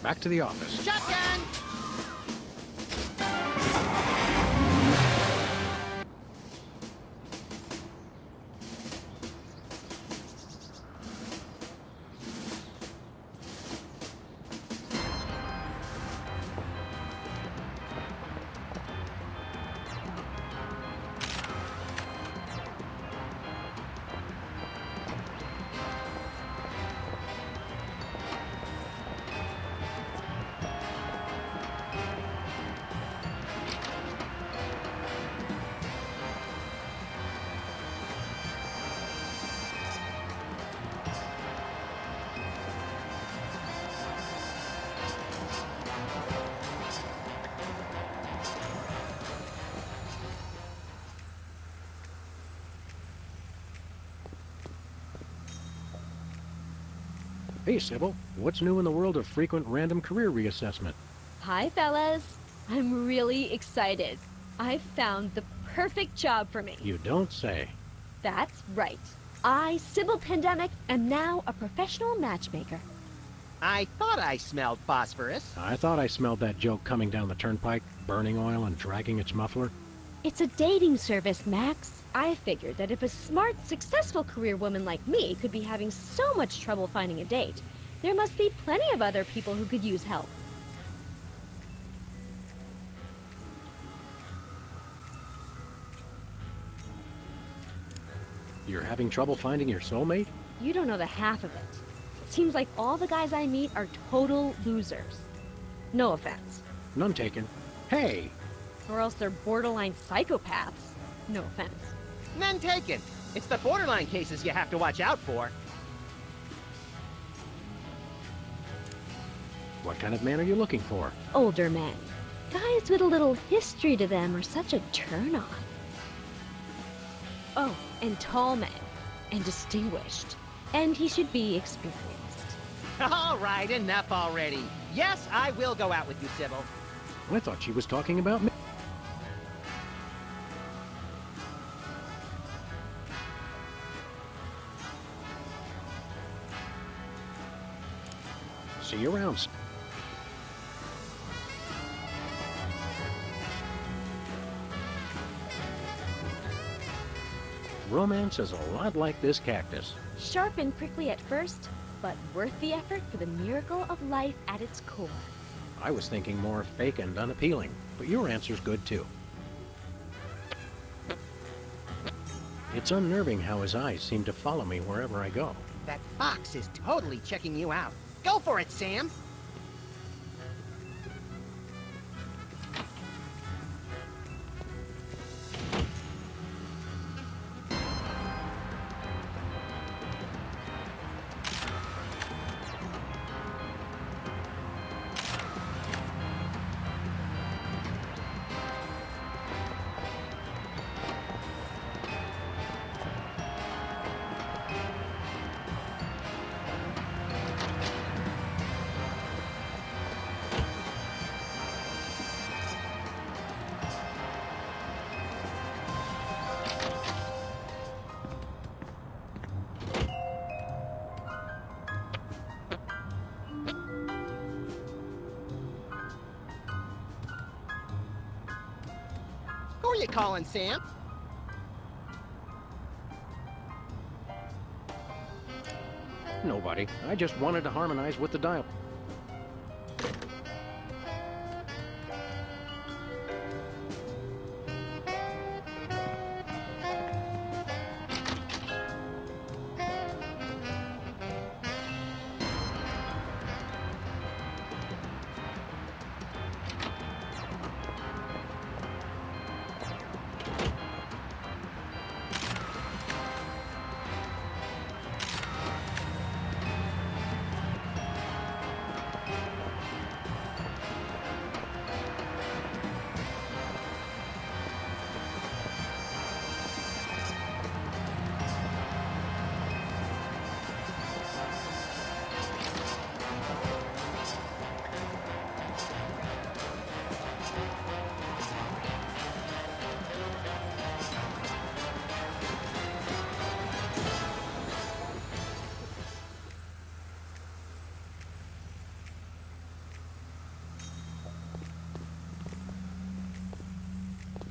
Back to the office. Shotgun! Hey, Sybil. What's new in the world of frequent random career reassessment? Hi, fellas. I'm really excited. I found the perfect job for me. You don't say. That's right. I, Sybil Pandemic, am now a professional matchmaker. I thought I smelled phosphorus. I thought I smelled that joke coming down the turnpike, burning oil and dragging its muffler. It's a dating service, Max. I figured that if a smart, successful career woman like me could be having so much trouble finding a date, there must be plenty of other people who could use help. You're having trouble finding your soulmate? You don't know the half of it. It seems like all the guys I meet are total losers. No offense. None taken. Hey! Or else they're borderline psychopaths. No offense. None taken. It's the borderline cases you have to watch out for. What kind of man are you looking for? Older men. Guys with a little history to them are such a turn-on. Oh, and tall men. And distinguished. And he should be experienced. All right, enough already. Yes, I will go out with you, Sybil. I thought she was talking about me. See you around. Romance is a lot like this cactus. Sharp and prickly at first, but worth the effort for the miracle of life at its core. I was thinking more fake and unappealing, but your answer's good too. It's unnerving how his eyes seem to follow me wherever I go. That fox is totally checking you out. Go for it, Sam! Who are you calling, Sam? Nobody. I just wanted to harmonize with the dial.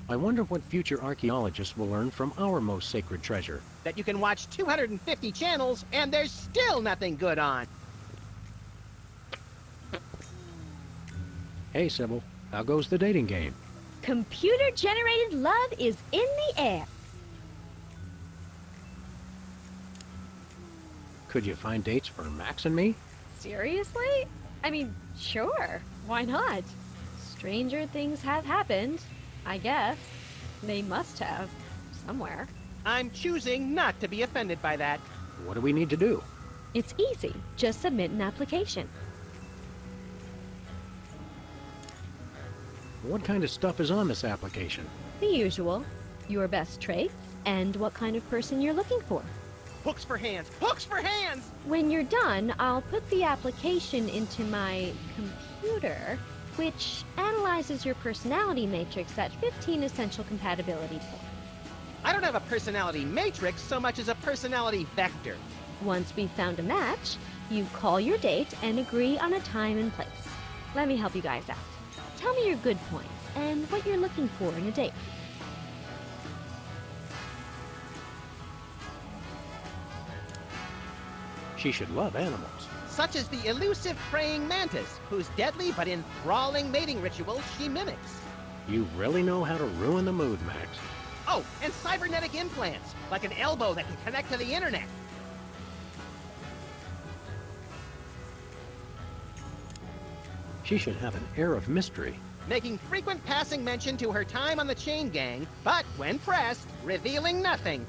I wonder what future archaeologists will learn from our most sacred treasure. That you can watch 250 channels and there's still nothing good on. Hey, Sybil, how goes the dating game? Computer-generated love is in the air. Could you find dates for Max and me? Seriously? I mean, sure. Why not? Stranger things have happened, I guess. They must have. Somewhere. I'm choosing not to be offended by that. What do we need to do? It's easy. Just submit an application. What kind of stuff is on this application? The usual. Your best traits and what kind of person you're looking for. Hooks for hands! Hooks for hands! When you're done, I'll put the application into my computer, which analyzes your personality matrix at 15 essential compatibility points. I don't have a personality matrix so much as a personality vector. Once we've found a match, you call your date and agree on a time and place. Let me help you guys out. Tell me your good points and what you're looking for in a date. She should love animals. Such as the elusive praying mantis, whose deadly but enthralling mating rituals she mimics. You really know how to ruin the mood, Max. Oh, and cybernetic implants, like an elbow that can connect to the internet. She should have an air of mystery. Making frequent passing mention to her time on the chain gang, but when pressed, revealing nothing.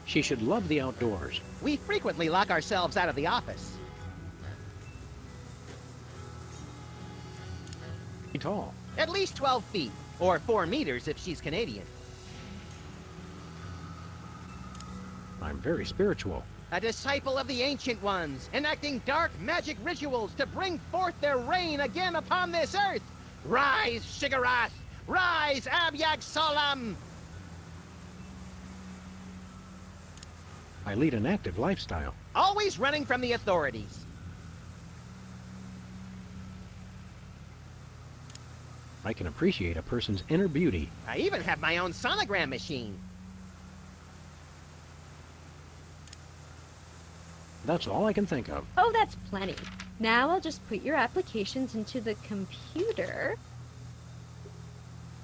She should love the outdoors. We frequently lock ourselves out of the office. Tall. At least 12 feet, or 4 meters if she's Canadian. I'm very spiritual. A disciple of the Ancient Ones, enacting dark magic rituals to bring forth their reign again upon this earth. Rise, Shigarath! Rise, Abyag Solam! I lead an active lifestyle. Always running from the authorities. I can appreciate a person's inner beauty. I even have my own sonogram machine. That's all I can think of. Oh, that's plenty. Now I'll just put your applications into the computer.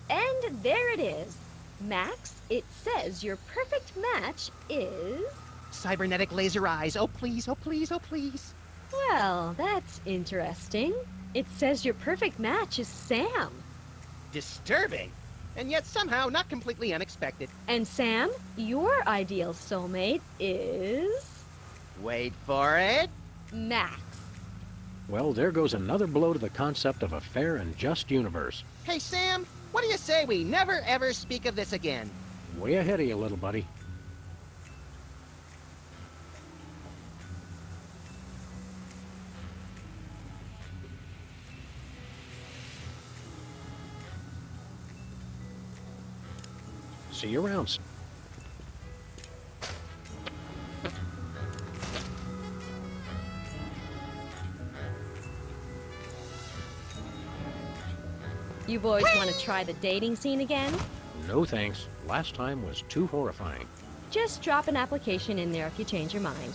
And there it is. Max, it says your perfect match is... Cybernetic laser eyes. Oh, please, oh, please, oh, please. Well, that's interesting. It says your perfect match is Sam. Disturbing. And yet somehow not completely unexpected. And Sam, your ideal soulmate is... Wait for it. Max. Well, there goes another blow to the concept of a fair and just universe. Hey, Sam, what do you say we never ever speak of this again? Way ahead of you, little buddy. See you around. You boys want to try the dating scene again? No thanks. Last time was too horrifying. Just drop an application in there if you change your mind.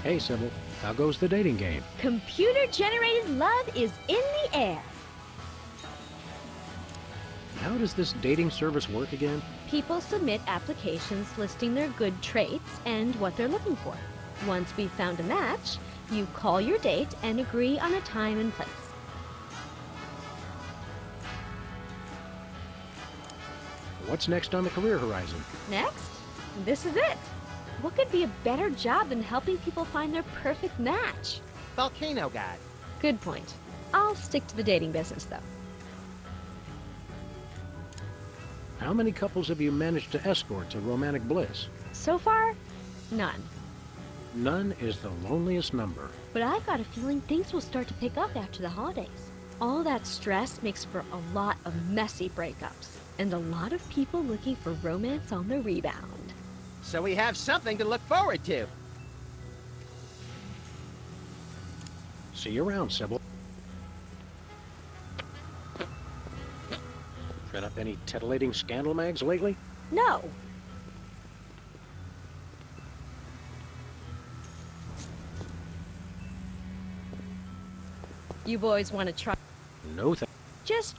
Hey, Sybil, how goes the dating game? Computer-generated love is in the air. How does this dating service work again? People submit applications listing their good traits and what they're looking for. Once we've found a match, you call your date and agree on a time and place. What's next on the career horizon? Next, this is it. What could be a better job than helping people find their perfect match? Volcano God. Good point. I'll stick to the dating business, though. How many couples have you managed to escort to romantic bliss? So far, none. None is the loneliest number. But I've got a feeling things will start to pick up after the holidays. All that stress makes for a lot of messy breakups, and a lot of people looking for romance on the rebound. So we have something to look forward to. See you around, Sybil. Read up any titillating scandal mags lately? No. You boys want to try? No thanks. Just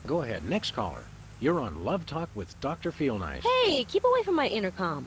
Go ahead, next caller. You're on Love Talk with Dr. Feelnice. Hey, keep away from my intercom.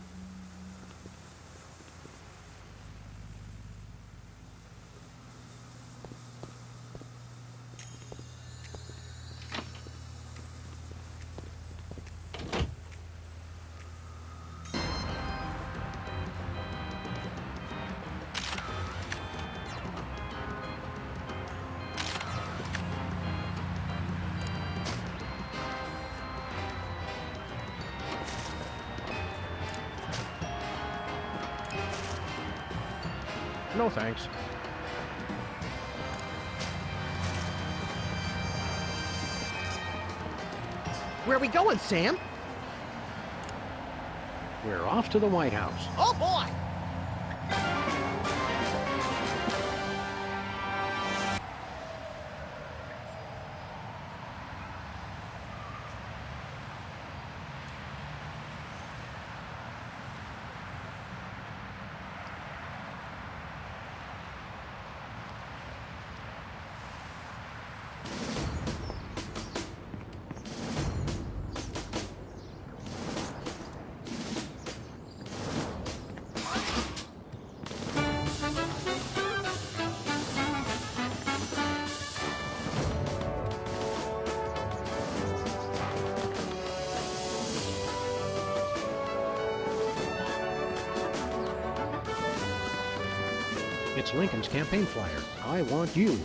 No thanks. Where are we going, Sam? We're off to the White House. Oh, boy! It's Lincoln's campaign flyer. I want you.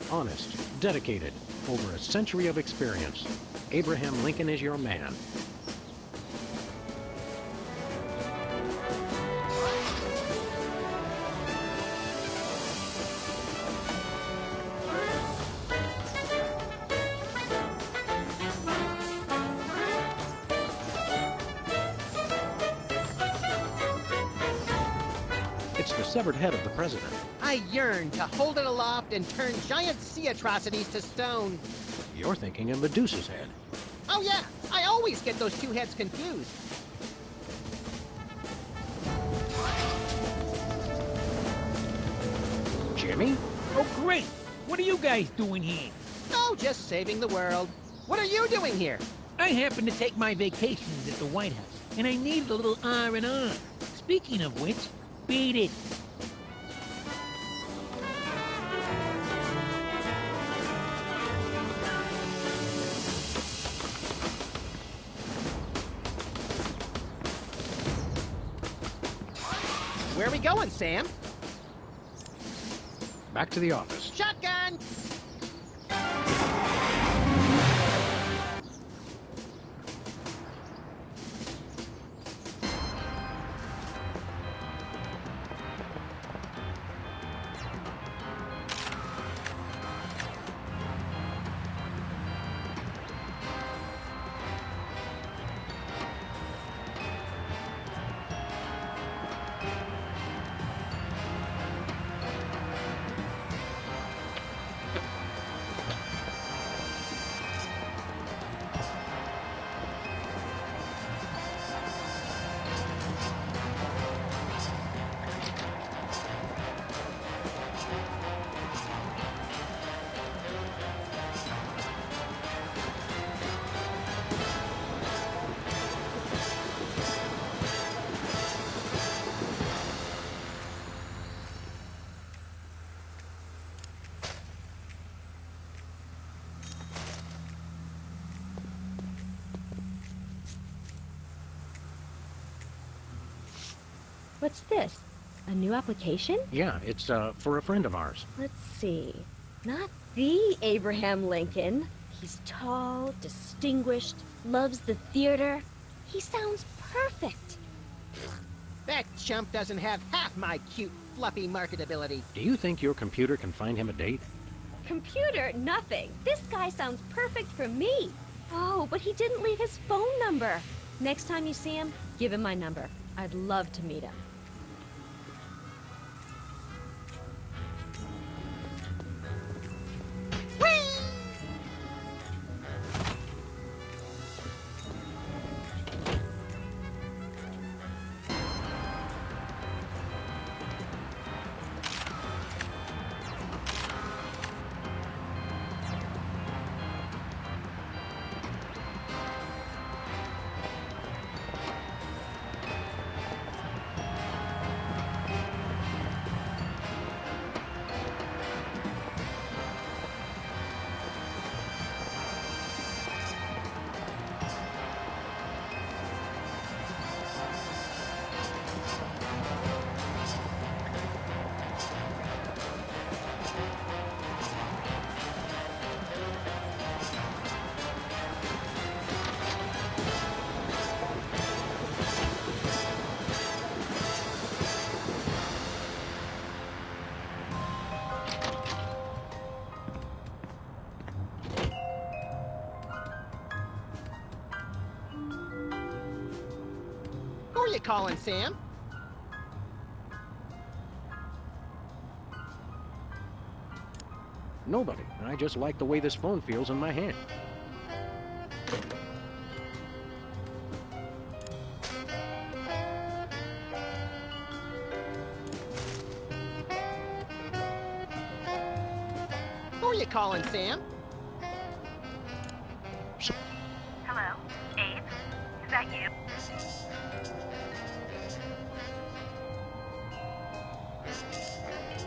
Honest, dedicated, over a century of experience. Abraham Lincoln is your man. It's the severed head of the president. I yearn to hold it aloft and turn giant sea atrocities to stone. You're thinking of Medusa's head. Oh yeah, I always get those two heads confused. Jimmy? Oh, great! What are you guys doing here? Oh, just saving the world. What are you doing here? I happen to take my vacations at the White House, and I needed a little R&R. Speaking of which, beat it. Where are we going, Sam? Back to the office. Shotgun! What's this? A new application? Yeah, it's for a friend of ours. Let's see. Not the Abraham Lincoln. He's tall, distinguished, loves the theater. He sounds perfect. That chump doesn't have half my cute, fluffy marketability. Do you think your computer can find him a date? Computer, nothing. This guy sounds perfect for me. Oh, but he didn't leave his phone number. Next time you see him, give him my number. I'd love to meet him. Who are you calling, Sam? Nobody. I just like the way this phone feels in my hand. Who are you calling, Sam? Hello? Abe? Is that you?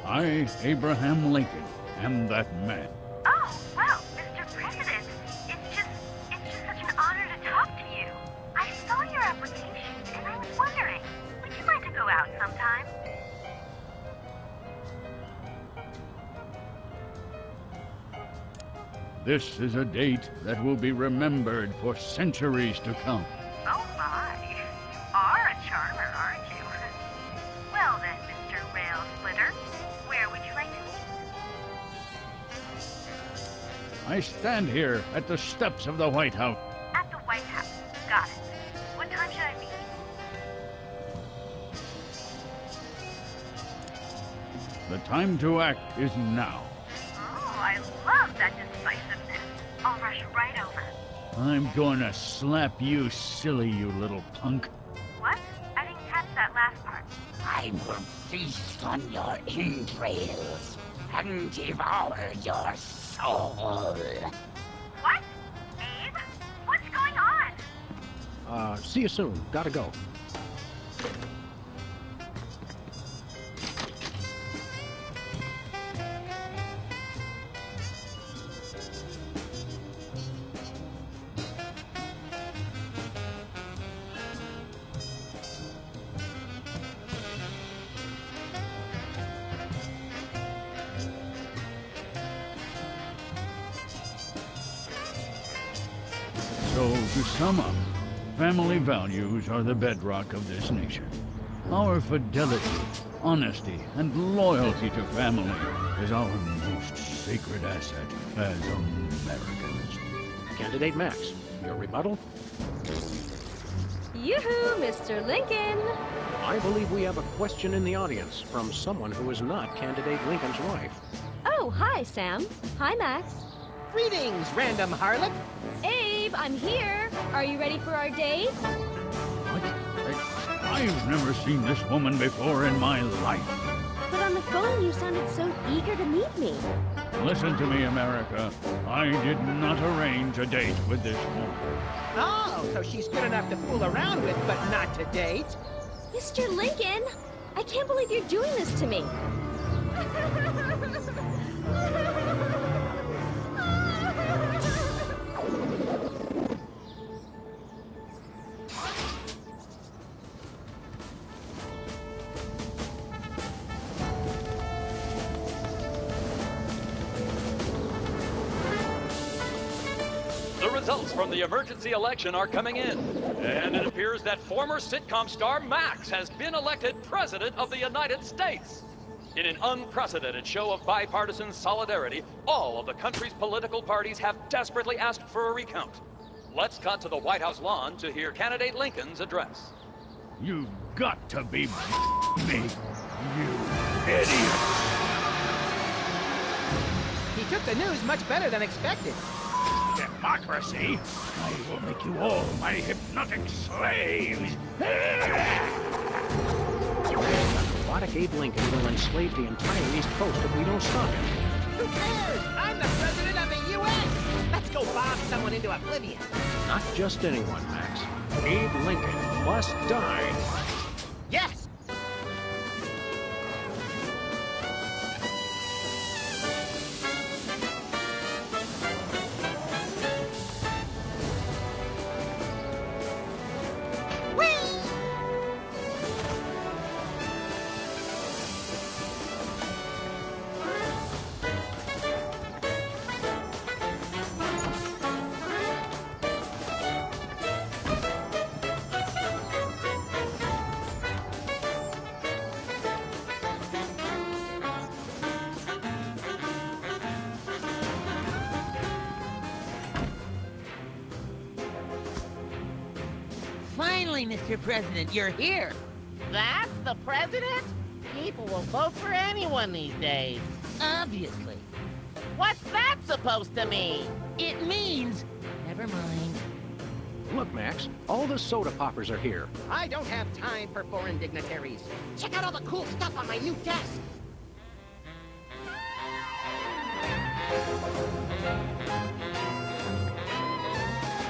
I, Abraham Lincoln, am that man. Oh, well, Mr. President, it's just such an honor to talk to you. I saw your application, and I was wondering, would you like to go out sometime? This is a date that will be remembered for centuries to come. Oh my, you are a charmer, aren't you? Well then, Mr. Rail Splitter, where would you like to meet? I stand here at the steps of the White House. At the White House. Got it. What time should I meet? The time to act is now. Oh, I love that decisiveness. I'll rush right over. I'm gonna slap you silly, you little punk. What? I didn't catch that last part. I will feast on your entrails and devour your soul. What? Abe? What's going on? See you soon. Gotta go. So, to sum up, family values are the bedrock of this nation. Our fidelity, honesty, and loyalty to family is our most sacred asset as Americans. Candidate Max, your rebuttal? Yoo-hoo, Mr. Lincoln! I believe we have a question in the audience from someone who is not Candidate Lincoln's wife. Oh, hi, Sam. Hi, Max. Greetings, random harlot. Abe, I'm here. Are you ready for our date? I've never seen this woman before in my life. But on the phone, you sounded so eager to meet me. Listen to me, America. I did not arrange a date with this woman. Oh, so she's good enough to fool around with, but not to date. Mr. Lincoln, I can't believe you're doing this to me. results from the emergency election are coming in. And it appears that former sitcom star Max has been elected President of the United States. In an unprecedented show of bipartisan solidarity, all of the country's political parties have desperately asked for a recount. Let's cut to the White House lawn to hear candidate Lincoln's address. You've got to be me, you idiot! He took the news much better than expected. Democracy? I will make you all my hypnotic slaves! Neurotic Abe Lincoln will enslave the entire East Coast if we don't stop him. Who cares? I'm the president of the U.S. Let's go bomb someone into oblivion. Not just anyone, Max. Abe Lincoln must die. Yes! Finally, Mr. President, you're here. That's the president? People will vote for anyone these days. Obviously. What's that supposed to mean? It means... Never mind. Look, Max, all the soda poppers are here. I don't have time for foreign dignitaries. Check out all the cool stuff on my new desk.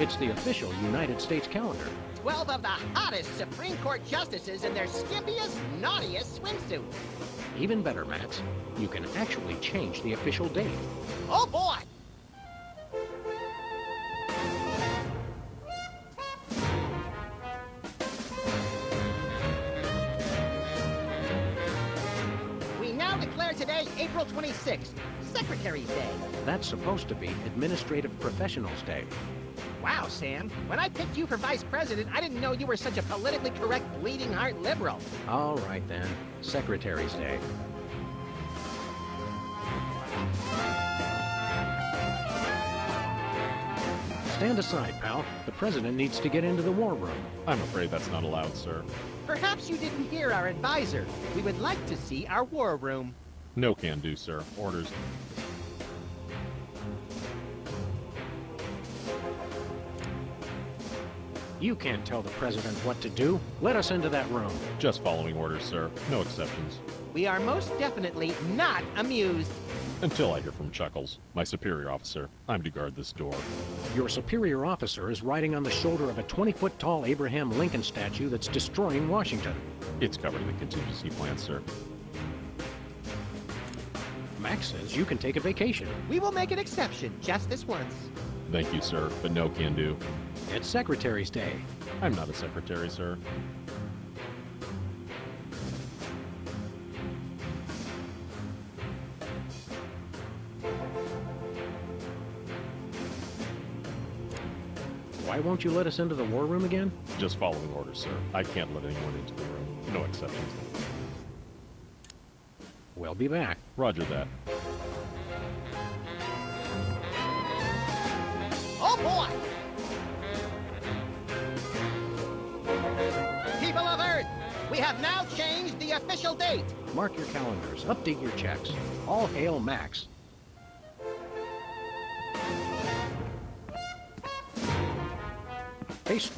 It's the official United States calendar. 12 of the hottest Supreme Court justices in their skimpiest, naughtiest swimsuits. Even better, Max, you can actually change the official date. Oh, boy! We now declare today April 26th, Secretary's Day. That's supposed to be Administrative Professionals Day. Wow, Sam. When I picked you for vice president, I didn't know you were such a politically correct bleeding heart liberal. All right, then. Secretary's Day. Stand aside, pal. The president needs to get into the war room. I'm afraid that's not allowed, sir. Perhaps you didn't hear our advisor. We would like to see our war room. No can do, sir. Orders. You can't tell the president what to do. Let us into that room. Just following orders, sir. No exceptions. We are most definitely not amused. Until I hear from Chuckles, my superior officer. I'm to guard this door. Your superior officer is riding on the shoulder of a 20-foot-tall Abraham Lincoln statue that's destroying Washington. It's covered in the contingency plan, sir. Max says you can take a vacation. We will make an exception just this once. Thank you, sir, but no can do. It's Secretary's Day. I'm not a secretary, sir. Why won't you let us into the war room again? Just following orders, sir. I can't let anyone into the room. No exceptions. We'll be back. Roger that. Oh, boy! People of Earth, we have now changed the official date. Mark your calendars. Update your checks. All hail Max. Haste.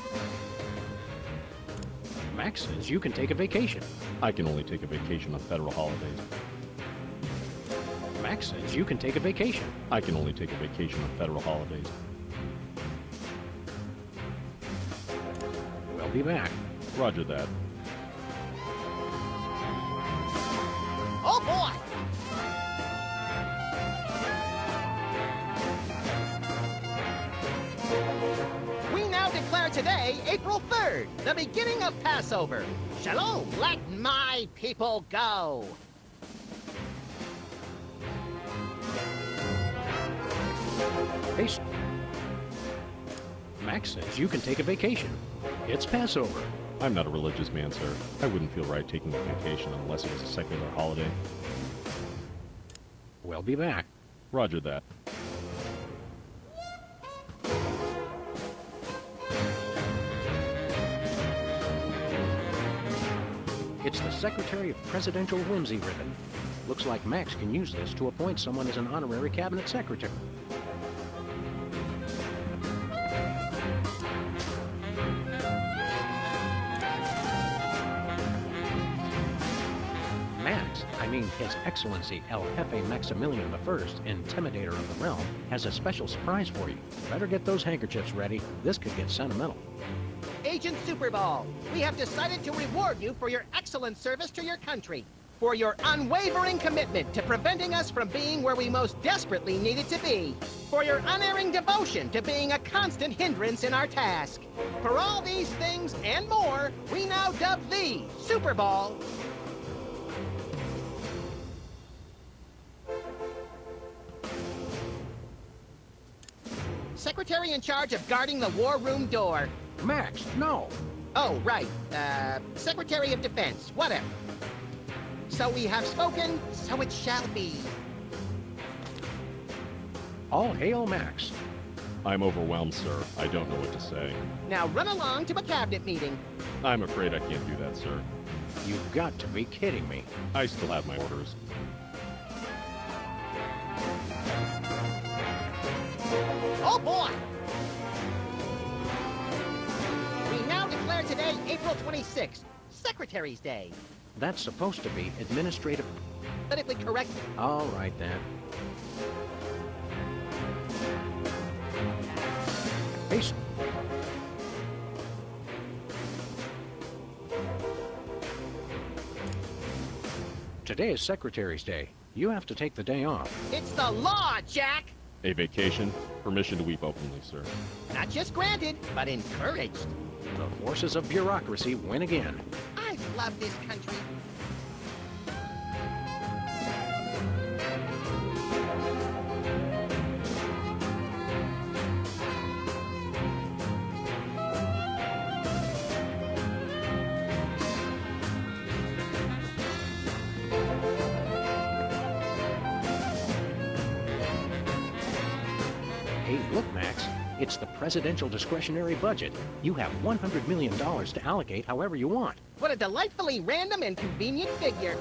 Max says you can take a vacation. I can only take a vacation on federal holidays. Max says you can take a vacation. I can only take a vacation on federal holidays. We'll be back. Roger that. Oh, boy! We now declare today April 3rd, the beginning of Passover. Shalom, let my people go. Haste. Max says you can take a vacation. It's Passover. I'm not a religious man, sir. I wouldn't feel right taking a vacation unless it was a secular holiday. We'll be back. Roger that. It's the Secretary of Presidential Whimsy ribbon. Looks like Max can use this to appoint someone as an honorary cabinet secretary. Max, I mean His Excellency El Jefe Maximilian I, Intimidator of the Realm, has a special surprise for you. Better get those handkerchiefs ready. This could get sentimental. Agent Superball, we have decided to reward you for your excellent service to your country, for your unwavering commitment to preventing us from being where we most desperately needed to be, for your unerring devotion to being a constant hindrance in our task. For all these things and more, we now dub thee Superball. Secretary in charge of guarding the war room door. Max, no! Oh, right. Secretary of Defense, whatever. So we have spoken, so it shall be. All hail Max. I'm overwhelmed, sir. I don't know what to say. Now run along to a cabinet meeting. I'm afraid I can't do that, sir. You've got to be kidding me. I still have my orders. Oh, boy! We now declare today April 26th, Secretary's Day. That's supposed to be administrative... Politically correct. All right, then. Peace. Today is Secretary's Day. You have to take the day off. It's the law, Jack! A vacation? Permission to weep openly, sir. Not just granted, but encouraged. The forces of bureaucracy win again. I love this country. Hey, look, Max. It's the presidential discretionary budget. You have $100 million to allocate however you want. What a delightfully random and convenient figure.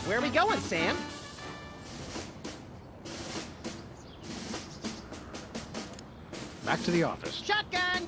Where are we going, Sam? Back to the office. Shotgun!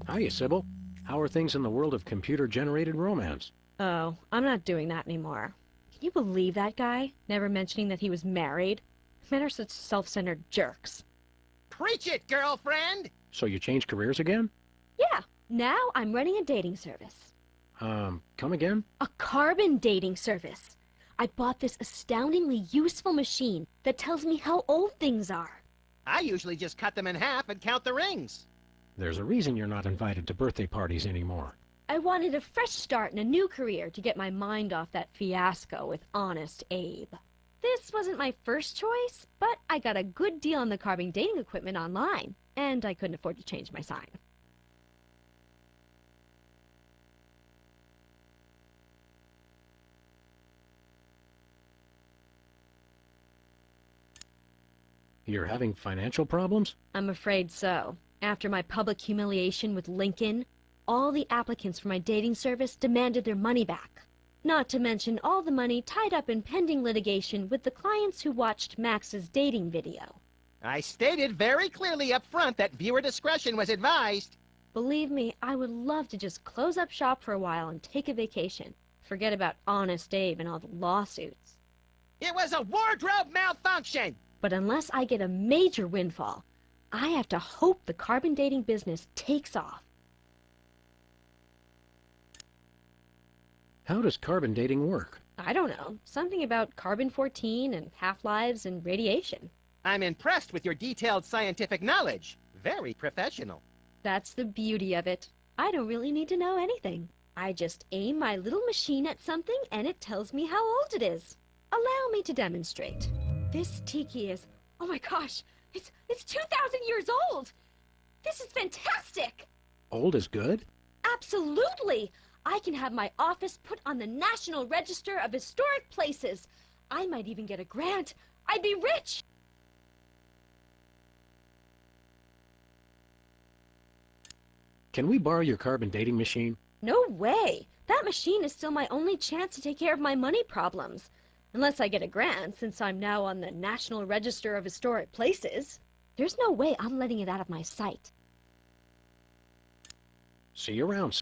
Hiya, Sybil. How are things in the world of computer-generated romance? Oh, I'm not doing that anymore. Can you believe that guy? Never mentioning that he was married? Men are such self-centered jerks. Preach it, girlfriend! So you changed careers again? Yeah, now I'm running a dating service. Come again? A carbon dating service. I bought this astoundingly useful machine that tells me how old things are. I usually just cut them in half and count the rings. There's a reason you're not invited to birthday parties anymore. I wanted a fresh start in a new career to get my mind off that fiasco with Honest Abe. This wasn't my first choice, but I got a good deal on the carbon dating equipment online, and I couldn't afford to change my sign. You're having financial problems? I'm afraid so. After my public humiliation with Lincoln, all the applicants for my dating service demanded their money back. Not to mention all the money tied up in pending litigation with the clients who watched Max's dating video. I stated very clearly up front that viewer discretion was advised. Believe me, I would love to just close up shop for a while and take a vacation. Forget about Honest Abe and all the lawsuits. It was a wardrobe malfunction! But unless I get a major windfall, I have to hope the carbon dating business takes off. How does carbon dating work? I don't know. Something about carbon-14 and half-lives and radiation. I'm impressed with your detailed scientific knowledge. Very professional. That's the beauty of it. I don't really need to know anything. I just aim my little machine at something and it tells me how old it is. Allow me to demonstrate. This tiki is... oh my gosh! It's 2,000 years old! This is fantastic! Old is good? Absolutely! I can have my office put on the National Register of Historic Places. I might even get a grant. I'd be rich! Can we borrow your carbon dating machine? No way! That machine is still my only chance to take care of my money problems. Unless I get a grant, since I'm now on the National Register of Historic Places. There's no way I'm letting it out of my sight. See you around.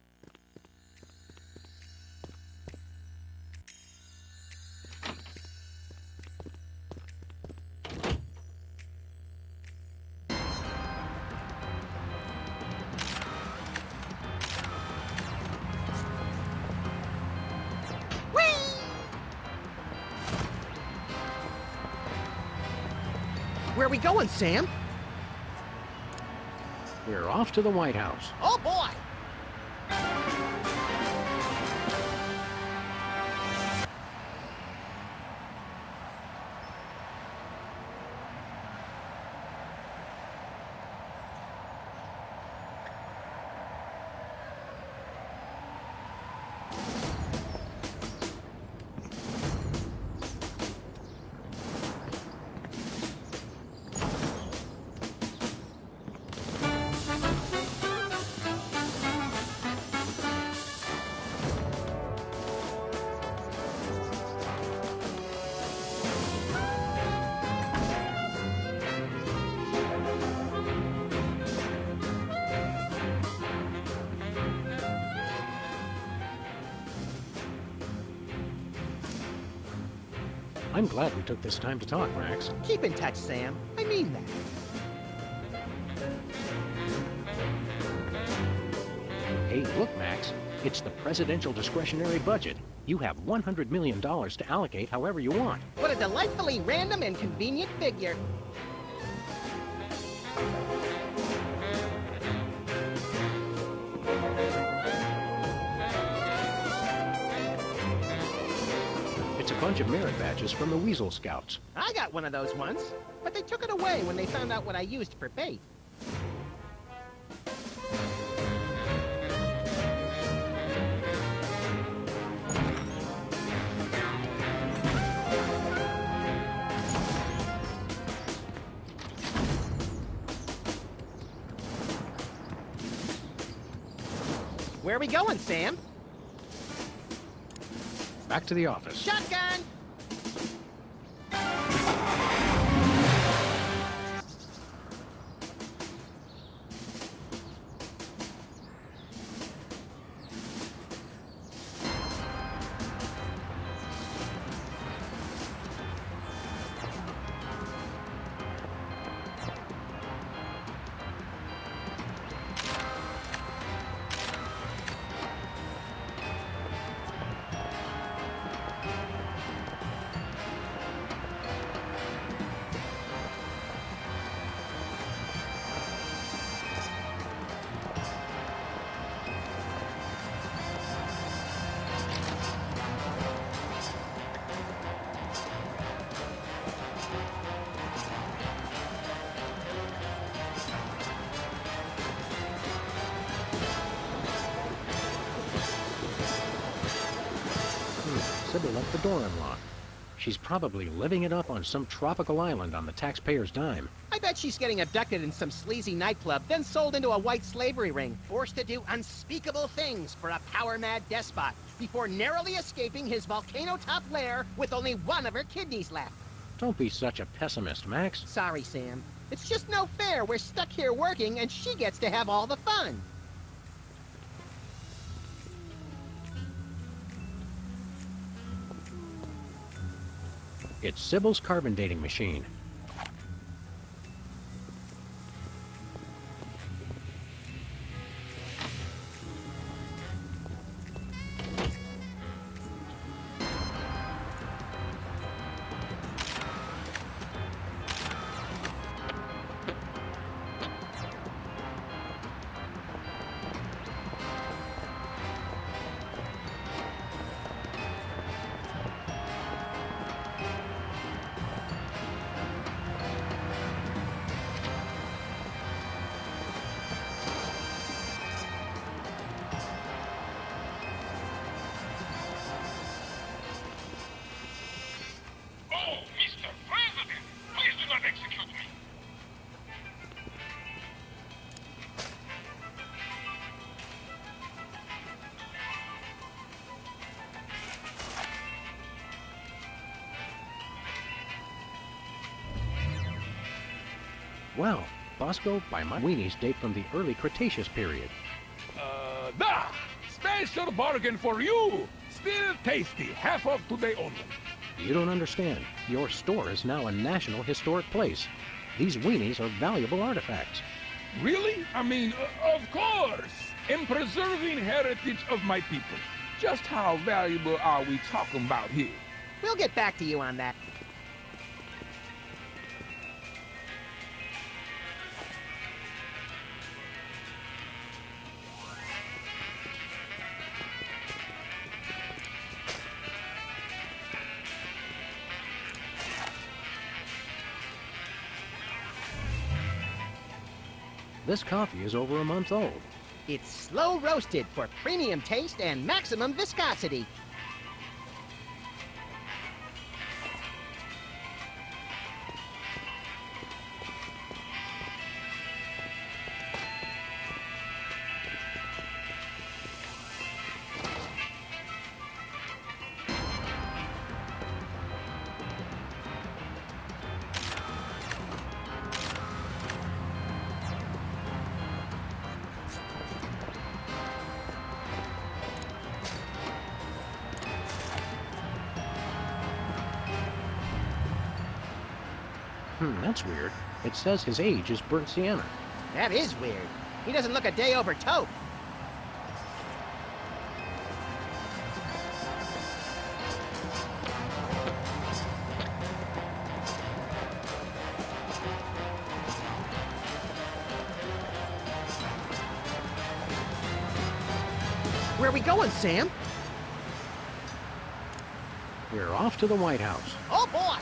Where are we going, Sam? We're off to the White House. Oh, boy! I'm glad we took this time to talk, Max. Keep in touch, Sam. I mean that. Hey, look, Max. It's the presidential discretionary budget. You have $100 million to allocate however you want. What a delightfully random and convenient figure. It's a bunch of merit badges from the Weasel Scouts. I got one of those once, but they took it away when they found out what I used for bait. Where are we going, Sam? Back to the office. Shotgun! Sybil left the door unlocked. She's probably living it up on some tropical island on the taxpayer's dime. I bet she's getting abducted in some sleazy nightclub, then sold into a white slavery ring, forced to do unspeakable things for a power-mad despot, before narrowly escaping his volcano-top lair with only one of her kidneys left. Don't be such a pessimist, Max. Sorry, Sam. It's just no fair. We're stuck here working, and she gets to have all the fun. It's Sybil's carbon dating machine. Well, Bosco, by my weenies date from the early Cretaceous period. Special bargain for you! Still tasty, half off today only. You don't understand. Your store is now a National Historic Place. These weenies are valuable artifacts. Really? I mean, of course! In preserving heritage of my people. Just how valuable are we talking about here? We'll get back to you on that. This coffee is over a month old. It's slow roasted for premium taste and maximum viscosity. That's weird. It says his age is burnt sienna. That is weird. He doesn't look a day over taupe. Where are we going, Sam? We're off to the White House. Oh, boy!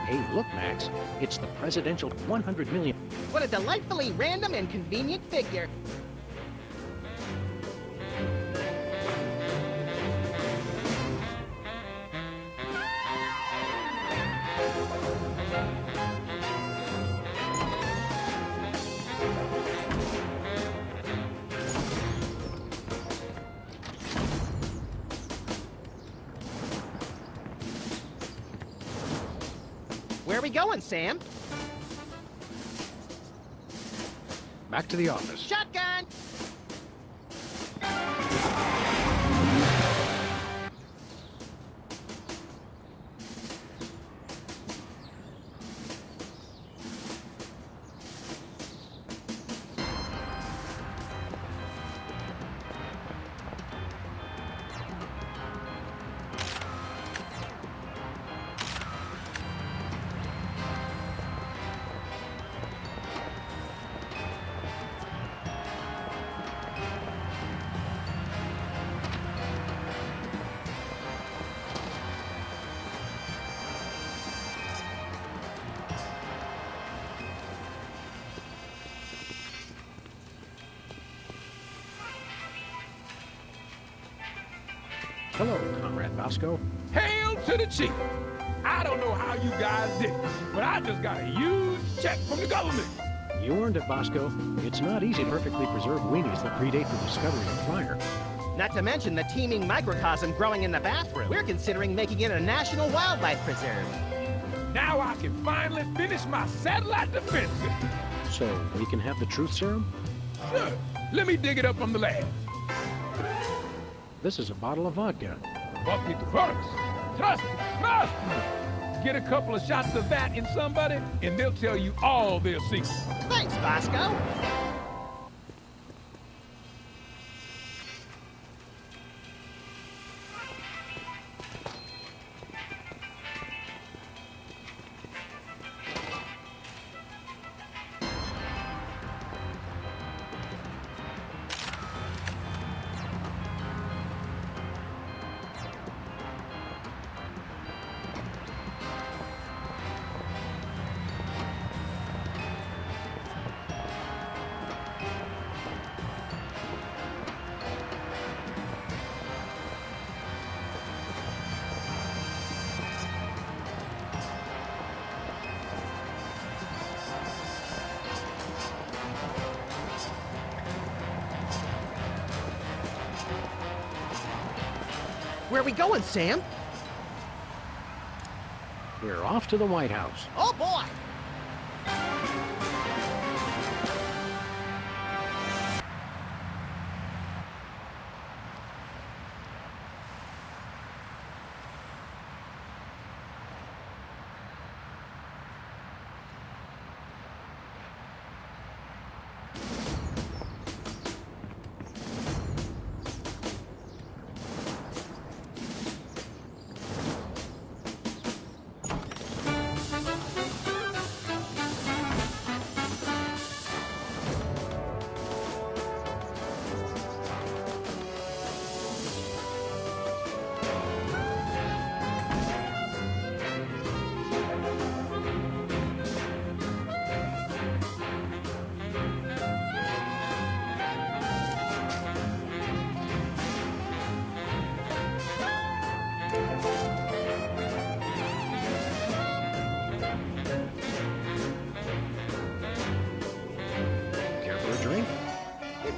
Hey, look, Max. It's the presidential 100 million. What a delightfully random and convenient figure. Where are we going, Sam? Back to the office. Shotgun! Hello, Comrade Vasco. Hail to the chief! I don't know how you guys did it, but I just got a huge check from the government. You earned it, Vasco. It's not easy to perfectly preserve weenies that predate the discovery of fire. Not to mention the teeming microcosm growing in the bathroom. We're considering making it a national wildlife preserve. Now I can finally finish my satellite defense system. So, we can have the truth serum? Sure. Let me dig it up from the lab. This is a bottle of vodka. Walk me through first. Trust me. Get a couple of shots of that in somebody, and they'll tell you all their secrets. Thanks, Vasco. Where are we going, Sam? We're off to the White House. Oh, boy!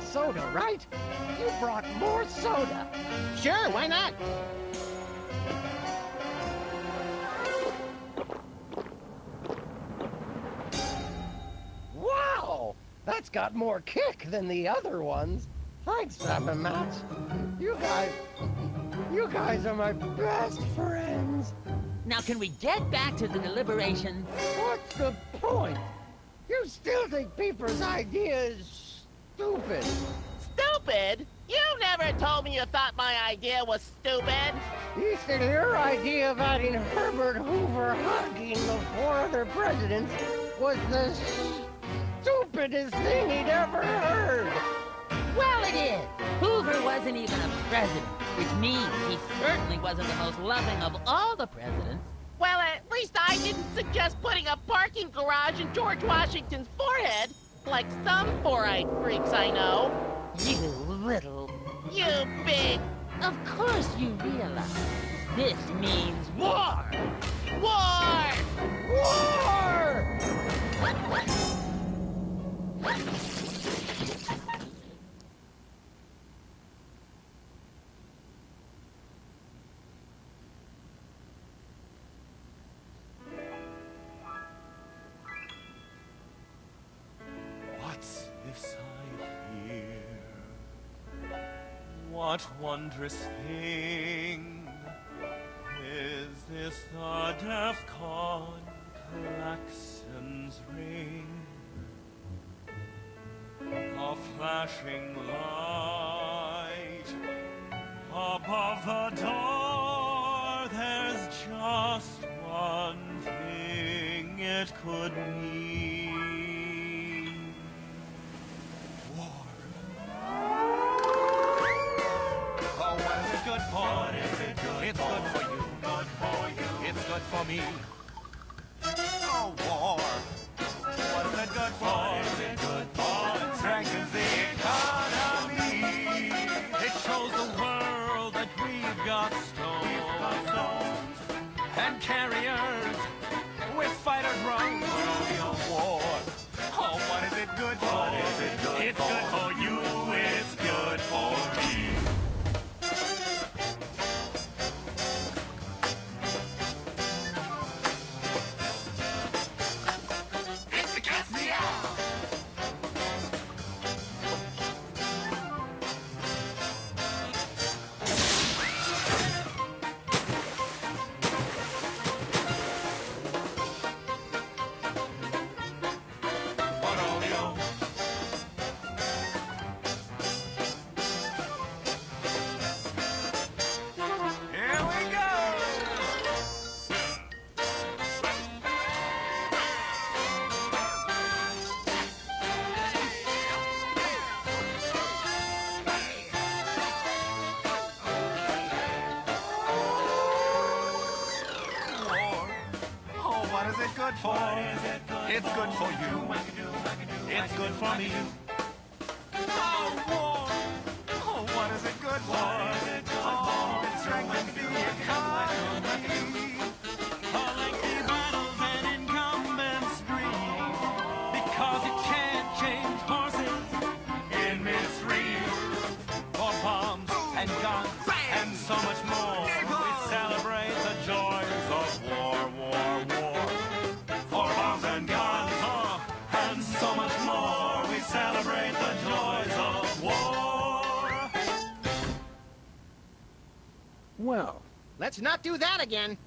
Soda, right? You brought more soda. Sure, why not? Wow! That's got more kick than the other ones. Thanks, Sam and Matt. You guys are my best friends. Now can we get back to the deliberation? What's the point? You still think Peeper's idea is stupid. Stupid? You never told me you thought my idea was stupid. You said your idea of adding Herbert Hoover hugging the 4 other presidents was the stupidest thing he'd ever heard. Well, it is. Hoover wasn't even a president, which means he certainly wasn't the most loving of all the presidents. Well, at least I didn't suggest putting a parking garage in George Washington's forehead, like some four-eyed freaks I know. You little... You big... Of course you realize this means war! War! War! What wondrous thing is this the DEFCON klaxon's ring? A flashing light above the door. There's just one thing it could mean. War. Oh, what is it good for? What is it good It's for? Good for you. Good for you. It's good for me. Oh, war. What is it good for? What is it good for? It strengthens the economy. It shows the world that we've got stones and carriers with fighters round the war. Oh, what is it good for? What is it good It's for? Good for you. It's good for me. Good for? It's good for you. It's good for me. Oh, war. Oh, what is it good for? Oh, it strengthens the economy. Lengthy battles and incumbents breed because you can't change horses in midstream. For bombs and guns and so much more, we celebrate the joys of war. For bombs and guns, and so much more, we celebrate the joys of war. Well, let's not do that again.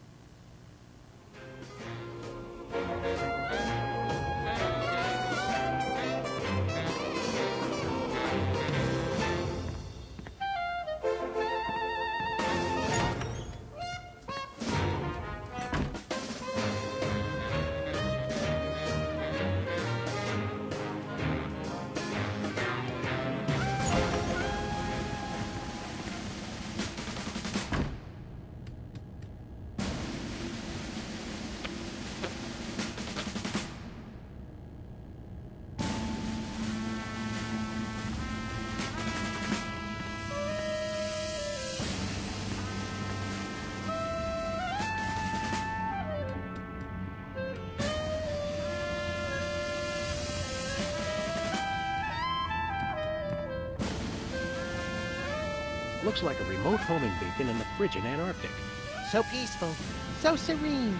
Looks like a remote homing beacon in the frigid Antarctic. So peaceful, so serene.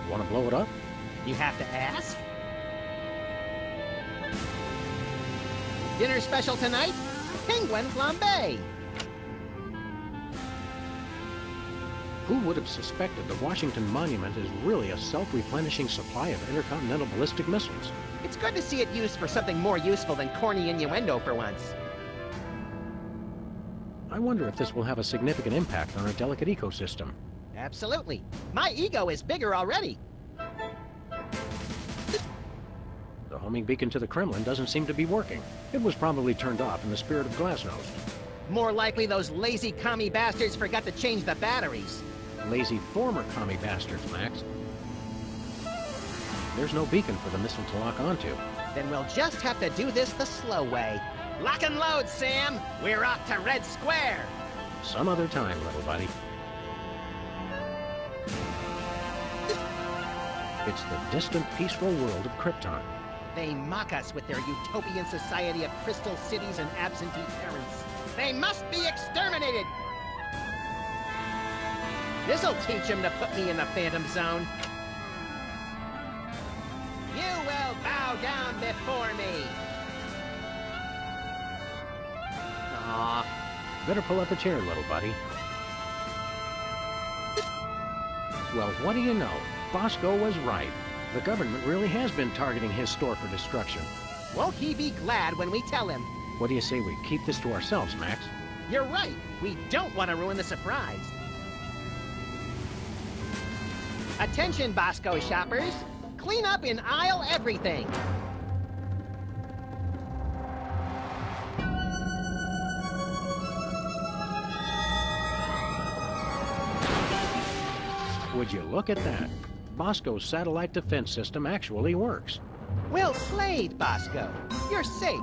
Want to blow it up? You have to ask? Dinner special tonight? Penguin flambe. Who would have suspected the Washington Monument is really a self-replenishing supply of intercontinental ballistic missiles? It's good to see it used for something more useful than corny innuendo for once. I wonder if this will have a significant impact on our delicate ecosystem. Absolutely. My ego is bigger already. The homing beacon to the Kremlin doesn't seem to be working. It was probably turned off in the spirit of Glasnost. More likely those lazy commie bastards forgot to change the batteries. Lazy former commie bastards, Max. There's no beacon for the missile to lock onto. Then we'll just have to do this the slow way. Lock and load, Sam! We're off to Red Square! Some other time, little buddy. It's the distant, peaceful world of Krypton. They mock us with their utopian society of crystal cities and absentee parents. They must be exterminated! This'll teach them to put me in the Phantom Zone. You will bow down before me! Aw, Better pull up a chair, little buddy. Well, what do you know? Bosco was right. The government really has been targeting his store for destruction. Won't he be glad when we tell him? What do you say we keep this to ourselves, Max? You're right. We don't want to ruin the surprise. Attention, Bosco shoppers. Clean up in aisle everything. Would you look at that? Bosco's satellite defense system actually works. Well played, Bosco. You're safe.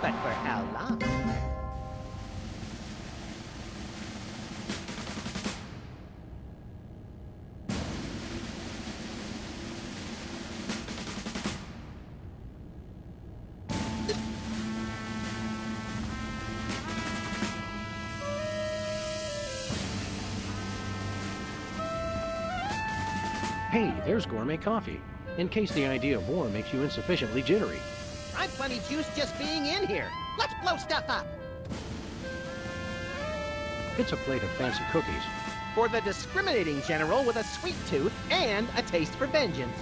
But for how long? Hey, there's gourmet coffee. In case the idea of war makes you insufficiently jittery. I'm plenty juiced just being in here. Let's blow stuff up. It's a plate of fancy cookies. For the discriminating general with a sweet tooth and a taste for vengeance.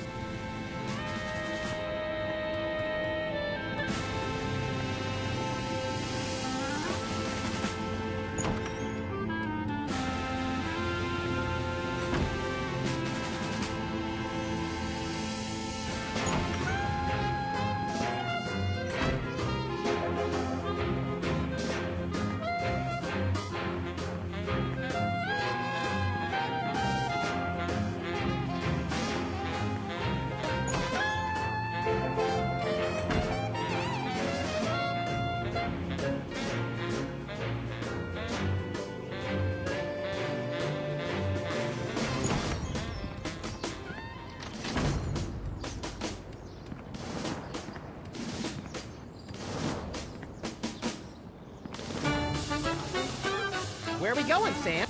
Where are we going, Sam?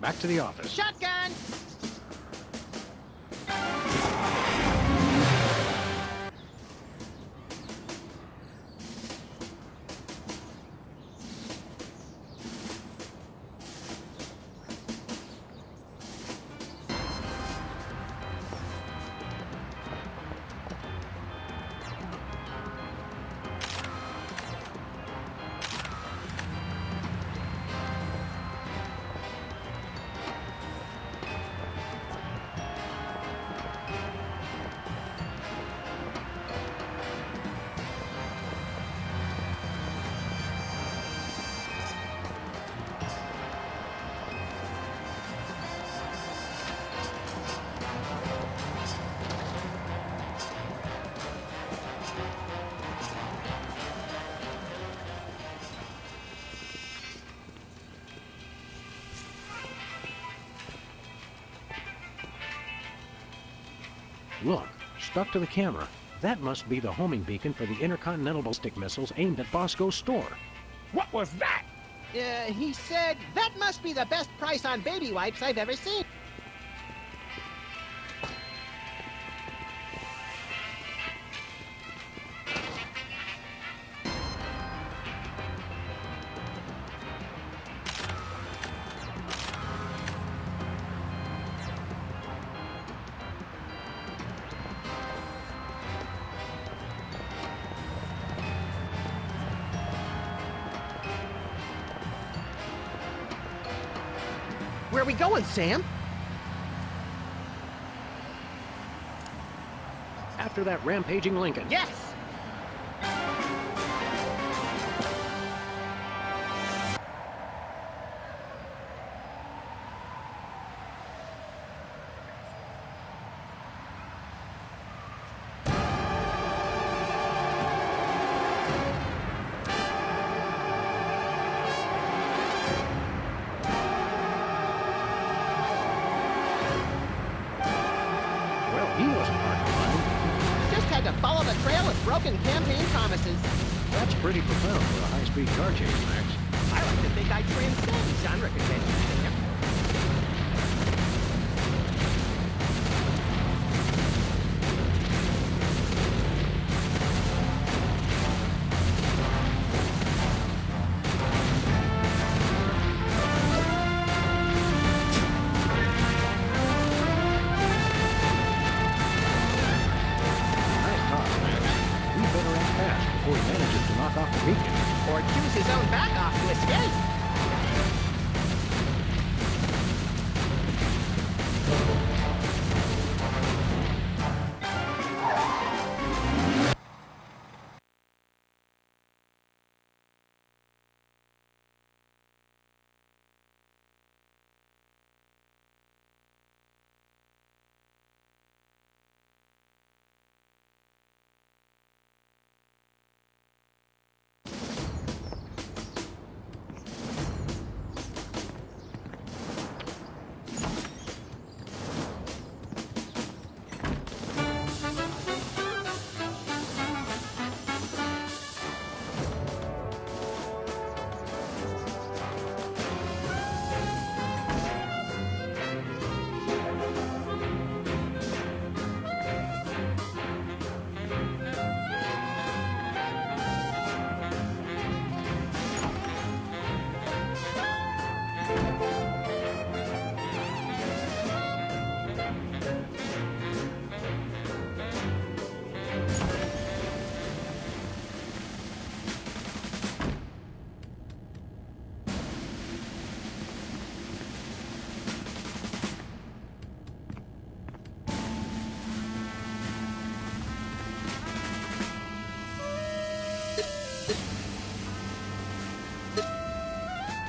Back to the office. Shotgun! Look, stuck to the camera. That must be the homing beacon for the intercontinental ballistic missiles aimed at Bosco's store. What was that? He said, that must be the best price on baby wipes I've ever seen. Where are we going, Sam? After that rampaging Lincoln. Yes! He wasn't hard to find. Just had to follow the trail of broken campaign promises. That's pretty profound for a high-speed car chase, Max. I like to think I transcend genre conventions, Sam. knock off the beacon. Or choose his own back off to escape.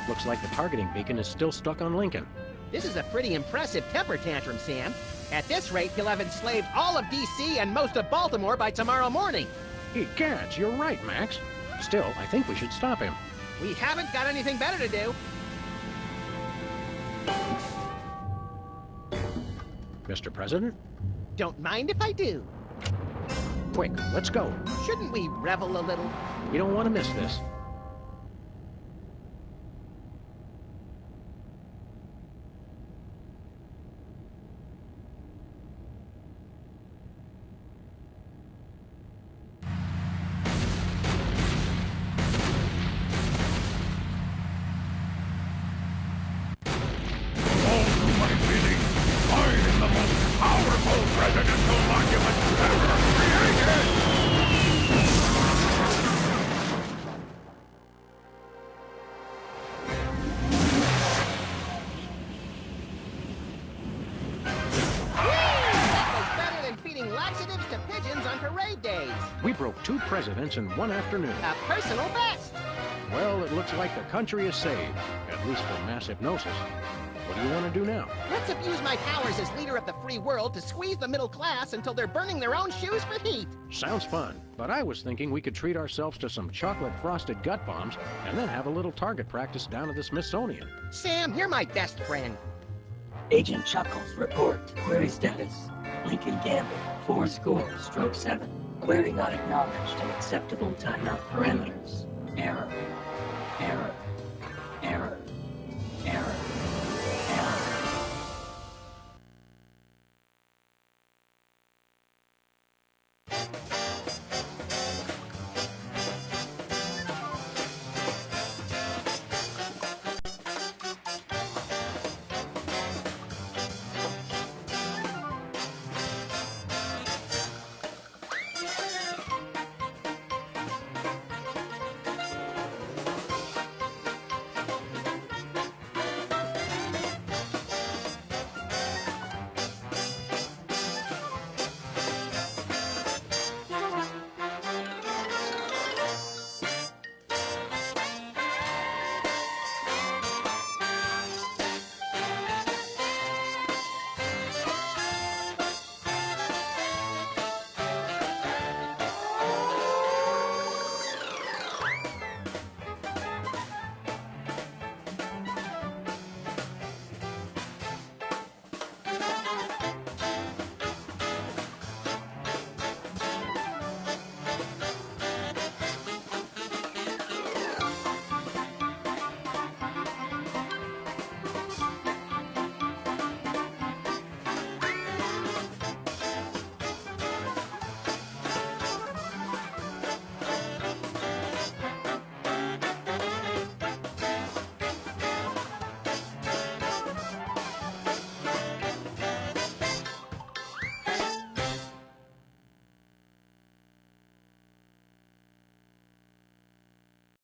Looks like the targeting beacon is still stuck on Lincoln. This is a pretty impressive temper tantrum, Sam. At this rate, he'll have enslaved all of D.C. and most of Baltimore by tomorrow morning. Egad, you're right, Max. Still, I think we should stop him. We haven't got anything better to do. Mr. President? Don't mind if I do. Quick, let's go. Shouldn't we revel a little? We don't want to miss this. Laxatives to pigeons on parade days. We broke 2 presidents in one afternoon. A personal best. Well, it looks like the country is saved, at least from mass hypnosis. What do you want to do now? Let's abuse my powers as leader of the free world to squeeze the middle class until they're burning their own shoes for heat. Sounds fun, but I was thinking we could treat ourselves to some chocolate-frosted gut bombs and then have a little target practice down at the Smithsonian. Sam, you're my best friend. Agent Chuckles, report. Query status. Lincoln Gambit, 4-7. Query not acknowledged in acceptable timeout parameters. Error.